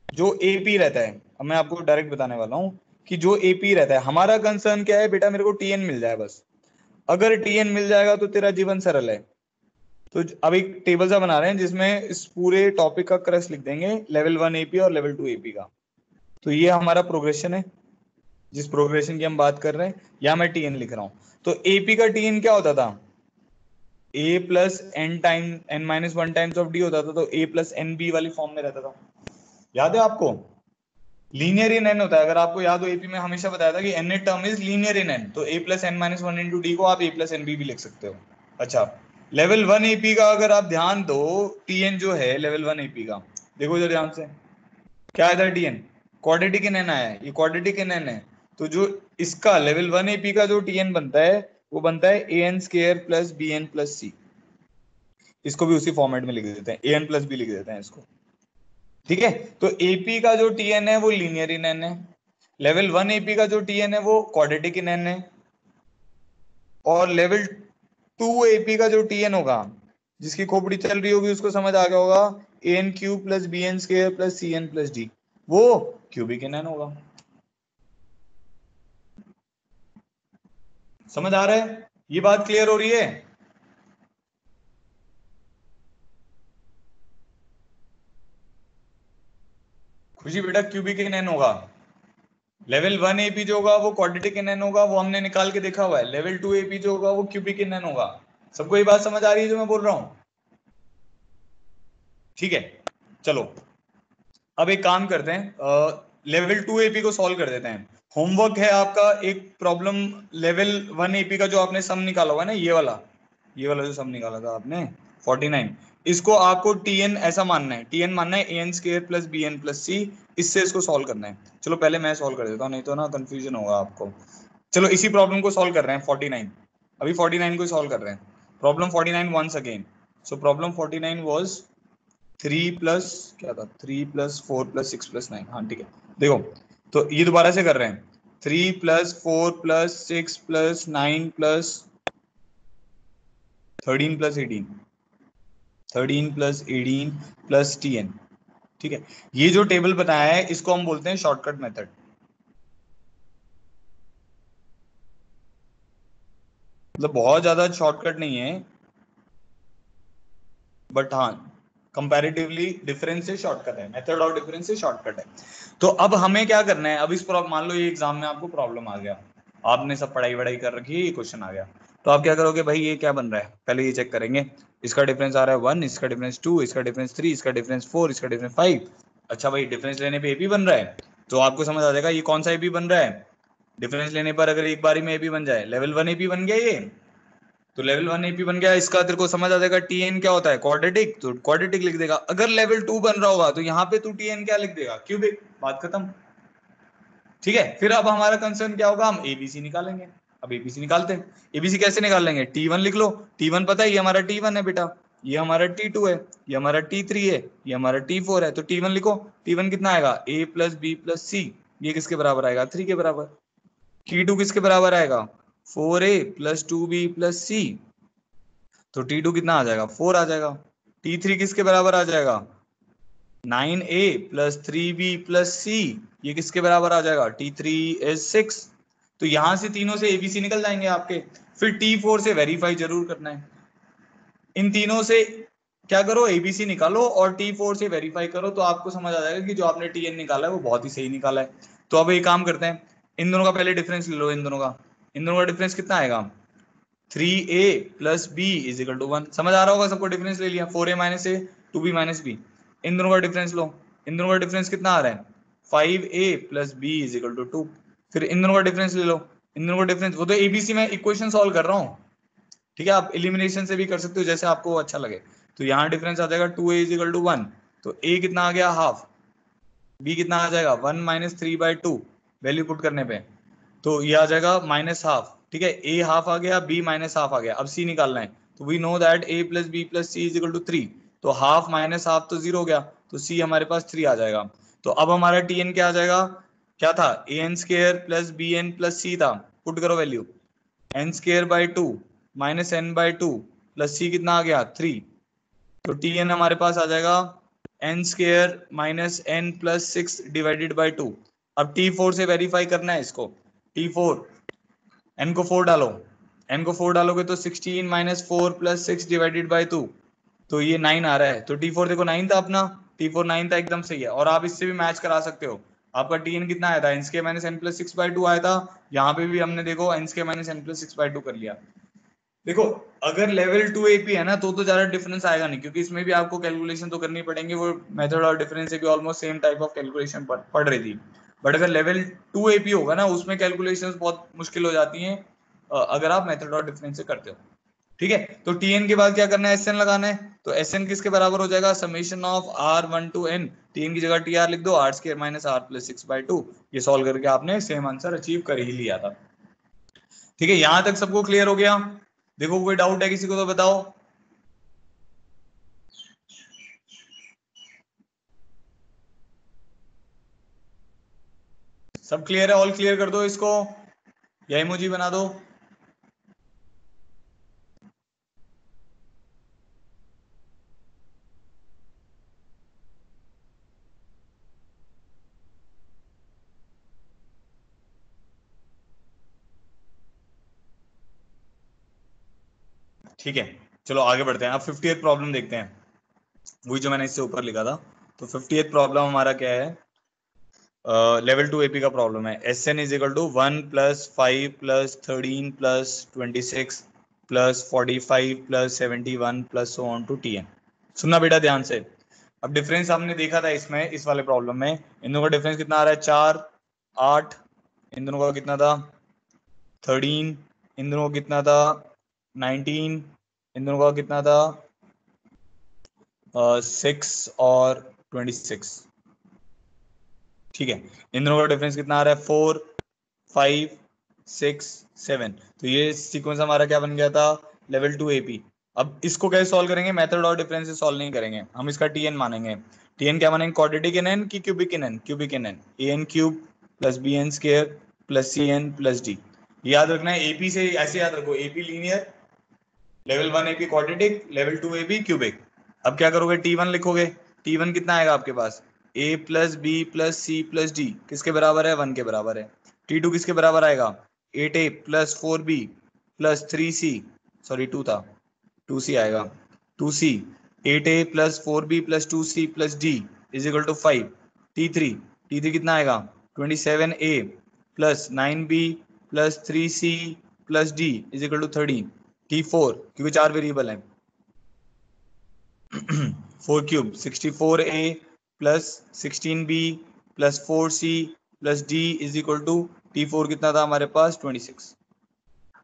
जो एपी रहता है, अब मैं आपको डायरेक्ट बताने वाला हूं कि जो एपी रहता है, हमारा कंसर्न क्या है बेटा, मेरे को टीएन मिल जाए बस। अगर टीएन मिल जाएगा तो तेरा जीवन सरल है। तो अब एक टेबल सा बना रहे हैं जिसमें इस पूरे टॉपिक का क्रक्स लिख देंगे, लेवल 1 एपी और लेवल 2 एपी का। तो ये हमारा प्रोग्रेशन है, जिस प्रोग्रेशन की हम बात कर रहे हैं, या मैं टीएन लिख रहा हूं। तो एपी का टीएन क्या होता था, a plus n time n minus one times of d होता था, तो a प्लस एन बी वाली फॉर्म में रहता था। याद है आपको? लीनियर इन एन होता है, अगर आपको याद हो एपी में हमेशा बताया था कि n term is linear in n, तो a plus n minus one into d को आप a प्लस एन बी भी लिख सकते हो। अच्छा, लेवल 1 एपी का अगर आप ध्यान दो, टीएन जो है लेवल 1 एपी का, देखो इधर ध्यान से, क्या है इधर टीएन? क्वाड्रेटिक इन एन आया है, ये क्वाड्रेटिक इन एन है, तो जो इसका लेवल 1 एपी का जो टीएन बनता है वो बनता है A N square plus B N plus C. इसको भी उसी फॉर्मेट में लिख देते हैं, ए एन प्लस बी लिख देते हैं इसको, ठीक है। तो एपी का जो टीएन है वो लीनियर इन एन है, लेवल 1 एपी का जो टीएन है वो क्वाड्रेटिक इन एन है, और लेवल 2 एपी का जो टीएन होगा, जिसकी खोपड़ी चल रही होगी उसको समझ आ गया होगा, A N cube plus B N square plus C N plus D, वो क्यूबिक इन एन होगा। समझ आ रहा है? ये बात क्लियर हो रही है? खुशी बेटा, क्यूबिक इन एन होगा। लेवल 1 एपी जो होगा वो क्वाड्रेटिक इन एन होगा, वो हमने निकाल के देखा हुआ है। लेवल 2 एपी जो होगा वो क्यूबिक इन एन होगा। सबको ये बात समझ आ रही है जो मैं बोल रहा हूं? ठीक है, चलो अब एक काम करते हैं, लेवल 2 एपी को सॉल्व कर देते हैं। होमवर्क है आपका एक प्रॉब्लम लेवल 1 एपी का, जो आपने सम निकाला हुआ है ना, ये वाला जो सम निकाला था आपने 49, इसको आपको टीएन ऐसा मानना है, टीएन मानना है A N square plus B N plus C, इससे इसको सॉल्व करना है। चलो पहले मैं सॉल्व कर देता हूँ, नहीं तो ना कंफ्यूजन होगा आपको। चलो इसी प्रॉब्लम को सॉल्व कर रहे हैं 49, अभी 49 को सॉल्व कर रहे हैं। Problem 49 once again. So problem 49 was 3 plus क्या था, 3 प्लस 4 प्लस 6 प्लस 9, हाँ ठीक है। देखो तो ये दोबारा से कर रहे हैं, 3 plus 4 plus 6 plus 9 plus 13 plus 18, 13 plus 18 plus TN, ठीक है। ये जो टेबल बताया है इसको हम बोलते हैं शॉर्टकट मेथड। मतलब बहुत ज्यादा शॉर्टकट नहीं है, बट हाँ कंपैरेटिवली डिफरेंस से शॉर्टकट है, मेथड ऑफ डिफरेंस से शॉर्टकट है। तो अब हमें क्या करना है, अब इस मान लो ये एग्जाम में आपको प्रॉब्लम आ गया, आपने सब पढ़ाई वढ़ाई कर रखी है, ये क्वेश्चन आ गया, तो आप क्या करोगे भाई, ये क्या बन रहा है, पहले ये चेक करेंगे, इसका डिफरेंस आ रहा है 1, इसका डिफरेंस 2, इसका डिफरेंस 3, इसका डिफरेंस 4, इसका डिफरेंस 5। अच्छा भाई, डिफरेंस लेने पे एपी बन रहा है, तो आपको समझ आ जाएगा ये कौन सा एपी बन रहा है। डिफरेंस लेने पर अगर एक बारी में एपी बन जाए, लेवल 1 एपी बन गया ये, तो लेवल 1 एपी बन गया, इसका तेरे को समझ आ जाएगा टीएन क्या होता है, क्वाड्रेटिक, तो क्वाड्रेटिक लिख देगा। अगर लेवल 2 बन रहा होगा तो यहाँ पे तू टीएन क्या लिख देगा, क्यूबिक, बात खत्म। ठीक है, फिर अब हमारा कंसर्न क्या होगा, हम एबीसी निकालेंगे। अब एबीसी निकालते हैं, एबीसी कैसे निकाल लेंगे, T1 लिख लो, T1 पता है ये हमारा T1 है बेटा, ये हमारा T2 है, ये हमारा T3 है, ये हमारा T4 है, तो T1 लिखो, T1 कितना आएगा, a प्लस बी प्लस सी, ये किसके बराबर आएगा, 3 के बराबर। T2 किसके बराबर आएगा, 4a प्लस 2b प्लस सी, तो T2 कितना आ जाएगा, 4 आ जाएगा। T3 किसके बराबर आ जाएगा, 9a प्लस 3b प्लस सी, ये किसके बराबर आ जाएगा, T3 is 6। तो यहां से तीनों से एबीसी निकल जाएंगे आपके। फिर T4 से वेरीफाई जरूर करना है, इन तीनों से क्या करो, एबीसी निकालो और T4 से वेरीफाई करो, तो आपको समझ आ जाएगा कि जो आपने टीएन निकाला है वो बहुत ही सही निकाला है। तो अब एक काम करते हैं, इन दोनों का पहले डिफरेंस ले लो, इन दोनों का डिफरेंस कितना आएगा, 3a plus b is equal to 1। समझ आ रहा होगा सबको, डिफरेंस ले लिया, 4a माइनस ए 2b माइनस बी। इन दोनों का डिफरेंस लो, इन दोनों का डिफरेंस कितना आ रहा है, 5a plus b is equal to 2। फिर इन दोनों का डिफरेंस ले लो, इन दोनों का डिफरेंस, वो तो एबीसी में इक्वेशन सॉल्व कर रहा हूँ, ठीक है, आप एलिमिनेशन से भी कर सकते हो जैसे आपको अच्छा लगे। तो यहाँ डिफरेंस आ जाएगा 2a इज इक्वल टू 1, तो a कितना आ गया, हाफ, b कितना आ जाएगा 1 माइनस 3/2, वैल्यू पुट करने पे तो ये आ जाएगा माइनस हाफ, ठीक है, a हाफ आ गया, b माइनस हाफ आ गया। अब c निकालना है, तो we know that a plus b plus c is equal to 3, तो हाफ माइनस हाफ तो 0 हो गया, तो c हमारे पास 3 आ जाएगा। तो अब हमारा tn क्या आ जाएगा, क्या था, an square plus bn plus c था, पुट करो value, n square by 2 minus n by 2 plus c कितना आ गया 3, तो tn हमारे पास आ जाएगा n square minus n plus 6 divided by 2। अब T4 से वेरीफाई करना है इसको, T4 n को 4 डालो, n को 4 डालोगे तो 16 माइनस 4 प्लस 6 डिवाइडेड बाई 2, तो ये 9 आ रहा है। तो T4 देखो 9 था अपना, T4 9 था, एकदम सही है। और आप इससे भी मैच करा सकते हो, आपका Tn कितना आया था, n square minus n plus 6/2 आया था, यहाँ पे भी हमने देखो n square minus n plus 6/2 कर लिया। देखो अगर लेवल 2 एपी है ना तो ज्यादा डिफरेंस आएगा नहीं, क्योंकि इसमें भी आपको कैलकुलेशन तो करनी पड़ेंगे, वो मेथड और डिफरेंस से भी almost same type of calculation पड़ रही थी। बट अगर लेवल 2 एपी होगा ना उसमें कैलकुलेशंस बहुत मुश्किल हो जाती हैं अगर आप मेथड और डिफरेंस से करते हो। ठीक है, तो टीएन के बाद क्या करना है, एसएन लगाना है। तो एसएन किसके बराबर हो जाएगा, summation of r1 to n, t n की जगह टीआर लिख दो, r square minus r plus 6/2। ये सॉल्व करके आपने सेम आंसर अचीव कर ही लिया था। ठीक है, यहां तक सबको क्लियर हो गया? देखो कोई डाउट है किसी को तो बताओ। सब क्लियर है? ऑल क्लियर कर दो इसको या इमोजी बना दो। ठीक है, चलो आगे बढ़ते हैं। अब 50th प्रॉब्लम देखते हैं, वही जो मैंने इससे ऊपर लिखा था। तो 50th प्रॉब्लम हमारा क्या है, लेवल 2 एपी का प्रॉब्लम है। S n is equal to 1 plus 5 plus 13 plus 26 plus 45 plus 71 plus so on to t n. सुनना बेटा ध्यान से। अब डिफरेंस हमने देखा था इसमें, इस वाले प्रॉब्लम में इन दोनों का डिफरेंस कितना आ रहा है, 4 8। इन दोनों का कितना था, 13। इन दोनों का कितना था, 19। इन दोनों का कितना था, 6 और 26। ठीक है, इन दोनों का डिफरेंस कितना आ रहा है, 4 5 6 7। तो ये सीक्वेंस हमारा क्या बन गया था, लेवल 2 एपी। अब इसको कैसे सॉल्व करेंगे, मेथड और डिफरेंस से सॉल्व नहीं करेंगे हम, इसका टीएन मानेंगे। टीएन क्या मानेंगे, क्वाड्रेटिक इन एन की cubic in n, cubic in n, a n cube plus B N square plus C N plus d. याद रखना है एपी से ऐसे याद रखो, AP linear, level 1 AP quadratic, level 2 AP cubic. अब क्या करोगे, T1 लिखोगे। T1 कितना आएगा आपके पास, a plus b plus c plus d, किसके बराबर है, 1 के बराबर है। T2 किसके बराबर आएगा, 8a plus 4b plus 3c, sorry 2 था, 2c आएगा, 2c 8a plus 4b plus 2c plus d is equal to 5। T3 कितना आएगा, 27a plus 9b plus 3c plus d is equal to 13। T4 क्योंकि 4 variable है, 4 cube 64a plus 16b plus 4c plus d is equal to T4 कितना था हमारे पास, 26।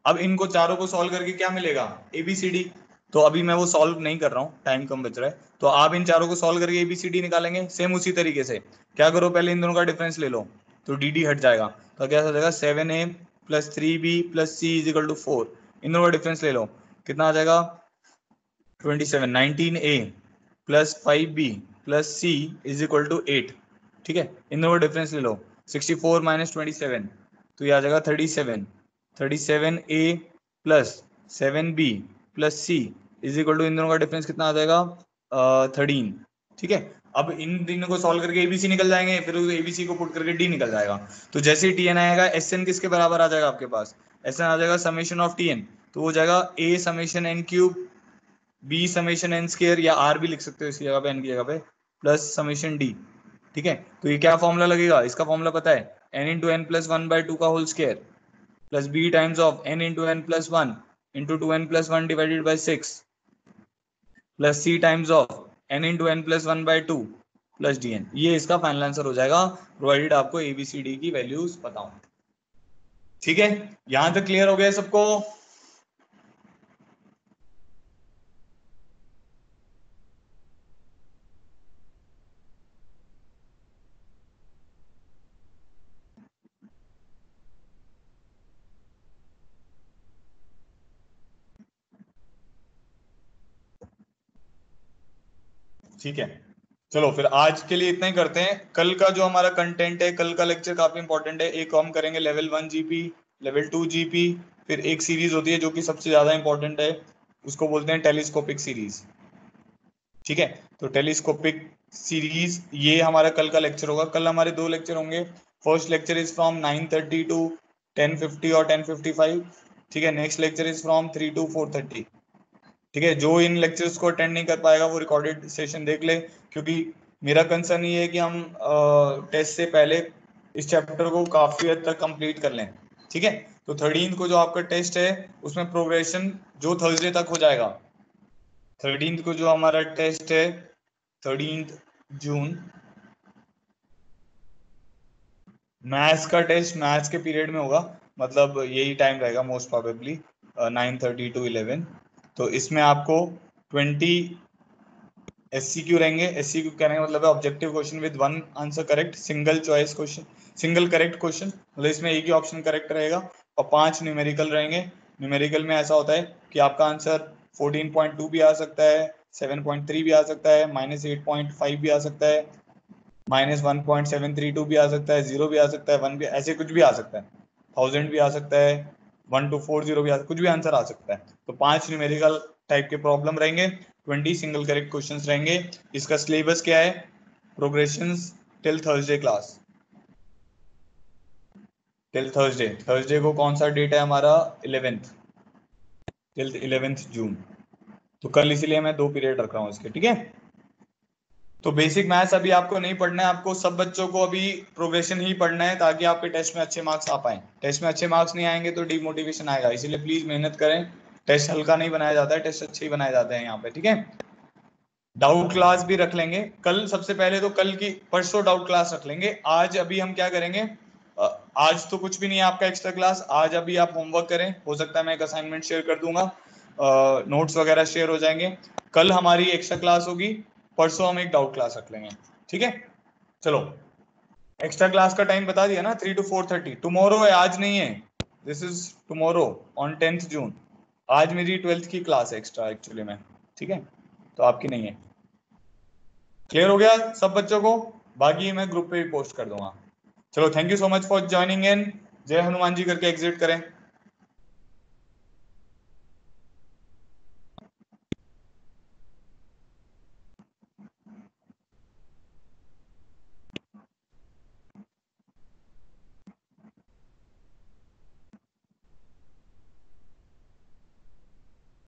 अब इनको चारों को सॉल्व करके क्या मिलेगा, ABCD। तो अभी मैं वो सॉल्व नहीं कर रहा हूँ, टाइम कम बच रहा है, तो आप इन चारों को सॉल्व करके ABCD निकालेंगे। सेम उसी तरीके से क्या करो, पहले इन दोनों का डिफरेंस ले लो, तो डी हट जाएगा, तो क्या हो जाएगा, 7a plus 3b plus c is equal to 4। इन दोनों का डिफरेंस ले लो, कितना आ जाएगा, 27 19a plus 5b plus c is equal to 8। ठीक है, इन दोनों का डिफरेंस ले लो, 64 माइनस 27, तो ये आ जाएगा 37। 37a प्लस 7b प्लस c इज इक्वल टू, इन दोनों का डिफरेंस कितना आ जाएगा, 13। ठीक है, अब इन तीनों को सॉल्व करके एबीसी निकल जाएंगे, फिर एबीसी को पुट करके डी निकल जाएगा। तो जैसे ही टीएन आएगा, एसएन किसके बराबर आ जाएगा आपके पास, एसएन आ जाएगा समेशन ऑफ टीएन, तो हो जाएगा A summation N cube B summation N square, या आर भी लिख सकते हो इसकी जगह पे, एन की जगह पे, प्लस समेशन डी। ठीक है, तो ये क्या फॉर्मूला लगेगा, इसका फॉर्मूला पता है, एन इंटू एन प्लस 1/2 का whole square plus b times of n into n plus 1 into 2n plus 1 divided by 6 plus c times of n into n plus 1/2 plus d n. ये इसका final answer हो जाएगा, provided आपको ABCD की values पता हो। ठीक है, यहां तक क्लियर हो गया सबको? ठीक है, चलो फिर आज के लिए इतना ही करते हैं। कल का जो हमारा कंटेंट है, कल का लेक्चर काफी इंपॉर्टेंट है। एक हम करेंगे लेवल 1 जीपी, लेवल 2 जीपी, फिर एक सीरीज होती है जो कि सबसे ज्यादा इंपॉर्टेंट है, उसको बोलते हैं टेलीस्कोपिक सीरीज। ठीक है, तो टेलीस्कोपिक सीरीज ये हमारा कल का लेक्चर होगा। कल हमारे 2 लेक्चर होंगे। First lecture is from 9:30 to 10:50 और 10:55। ठीक है, next lecture is from 3 to 4:30। ठीक है, जो इन लेक्चर्स को अटेंड नहीं कर पाएगा वो रिकॉर्डेड सेशन देख ले, क्योंकि मेरा कंसर्न ये है कि हम टेस्ट से पहले इस चैप्टर को काफी हद तक कंप्लीट कर लें। ठीक है, तो 13 को जो आपका टेस्ट है उसमें प्रोग्रेशन जो थर्सडे तक हो जाएगा, 13 को जो हमारा टेस्ट है 13 जून, मैथ्स का टेस्ट मैथ्स के पीरियड में होगा, मतलब यही टाइम रहेगा मोस्ट प्रोबेबली 9:30 to 11। तो इसमें आपको 20 SCQ रहेंगे। SCQ कहने का मतलब है objective question with one answer correct, single choice question, single correct question, मतलब इसमें एक ही ऑप्शन करेक्ट रहेगा। और 5 न्यूमेरिकल रहेंगे। न्यूमेरिकल में ऐसा होता है कि आपका आंसर 14.2 भी आ सकता है, 7.3 भी आ सकता है, -8.5 भी आ सकता है, -1.732 भी आ सकता है, 0 भी आ सकता है, 1 भी, ऐसे कुछ भी आ सकता है, 1000 भी आ सकता है, 1240 भी कुछ भी आंसर आ सकता है। तो 5 न्यूमेरिकल टाइप के प्रॉब्लम रहेंगे, 20 सिंगल करेक्ट क्वेश्चंस रहेंगे। इसका सिलेबस क्या है? Progressions till Thursday class, till Thursday. Thursday को कौन सा डेट है हमारा? 11th, टिल 11th जून। तो कल इसीलिए मैं 2 पीरियड रख रहा हूँ इसके, ठीक है। तो बेसिक मैथ्स अभी आपको नहीं पढ़ना है, आपको सब बच्चों को अभी प्रोग्रेशन ही पढ़ना है ताकि आपके टेस्ट में अच्छे मार्क्स आ पाए। टेस्ट में अच्छे मार्क्स नहीं आएंगे तो डिमोटिवेशन आएगा, इसीलिए प्लीज मेहनत करें। टेस्ट हल्का नहीं बनाया जाता है, टेस्ट अच्छे ही बनाए जाते हैं यहाँ पे, ठीक है। डाउट क्लास भी रख लेंगे कल। सबसे पहले तो कल की, परसों डाउट क्लास रख लेंगे। आज अभी हम क्या करेंगे, आज तो कुछ भी नहीं है आपका एक्स्ट्रा क्लास। आज अभी आप होमवर्क करें, हो सकता है मैं एक असाइनमेंट शेयर कर दूंगा, नोट्स वगैरह शेयर हो जाएंगे। कल हमारी एक्स्ट्रा क्लास होगी, परसों हम एक डाउट क्लास रख लेंगे, ठीक है। चलो, एक्स्ट्रा क्लास का टाइम बता दिया ना, 3 to 4:30। टुमारो है, आज नहीं है, this is tomorrow on 10th जून। आज मेरी 12th की क्लास है एक्स्ट्रा एक्चुअली में, ठीक है, तो आपकी नहीं है। क्लियर हो गया सब बच्चों को? बाकी मैं ग्रुप पे भी पोस्ट कर दूंगा। चलो, thank you so much for joining in. जय हनुमान जी करके एग्जिट करें।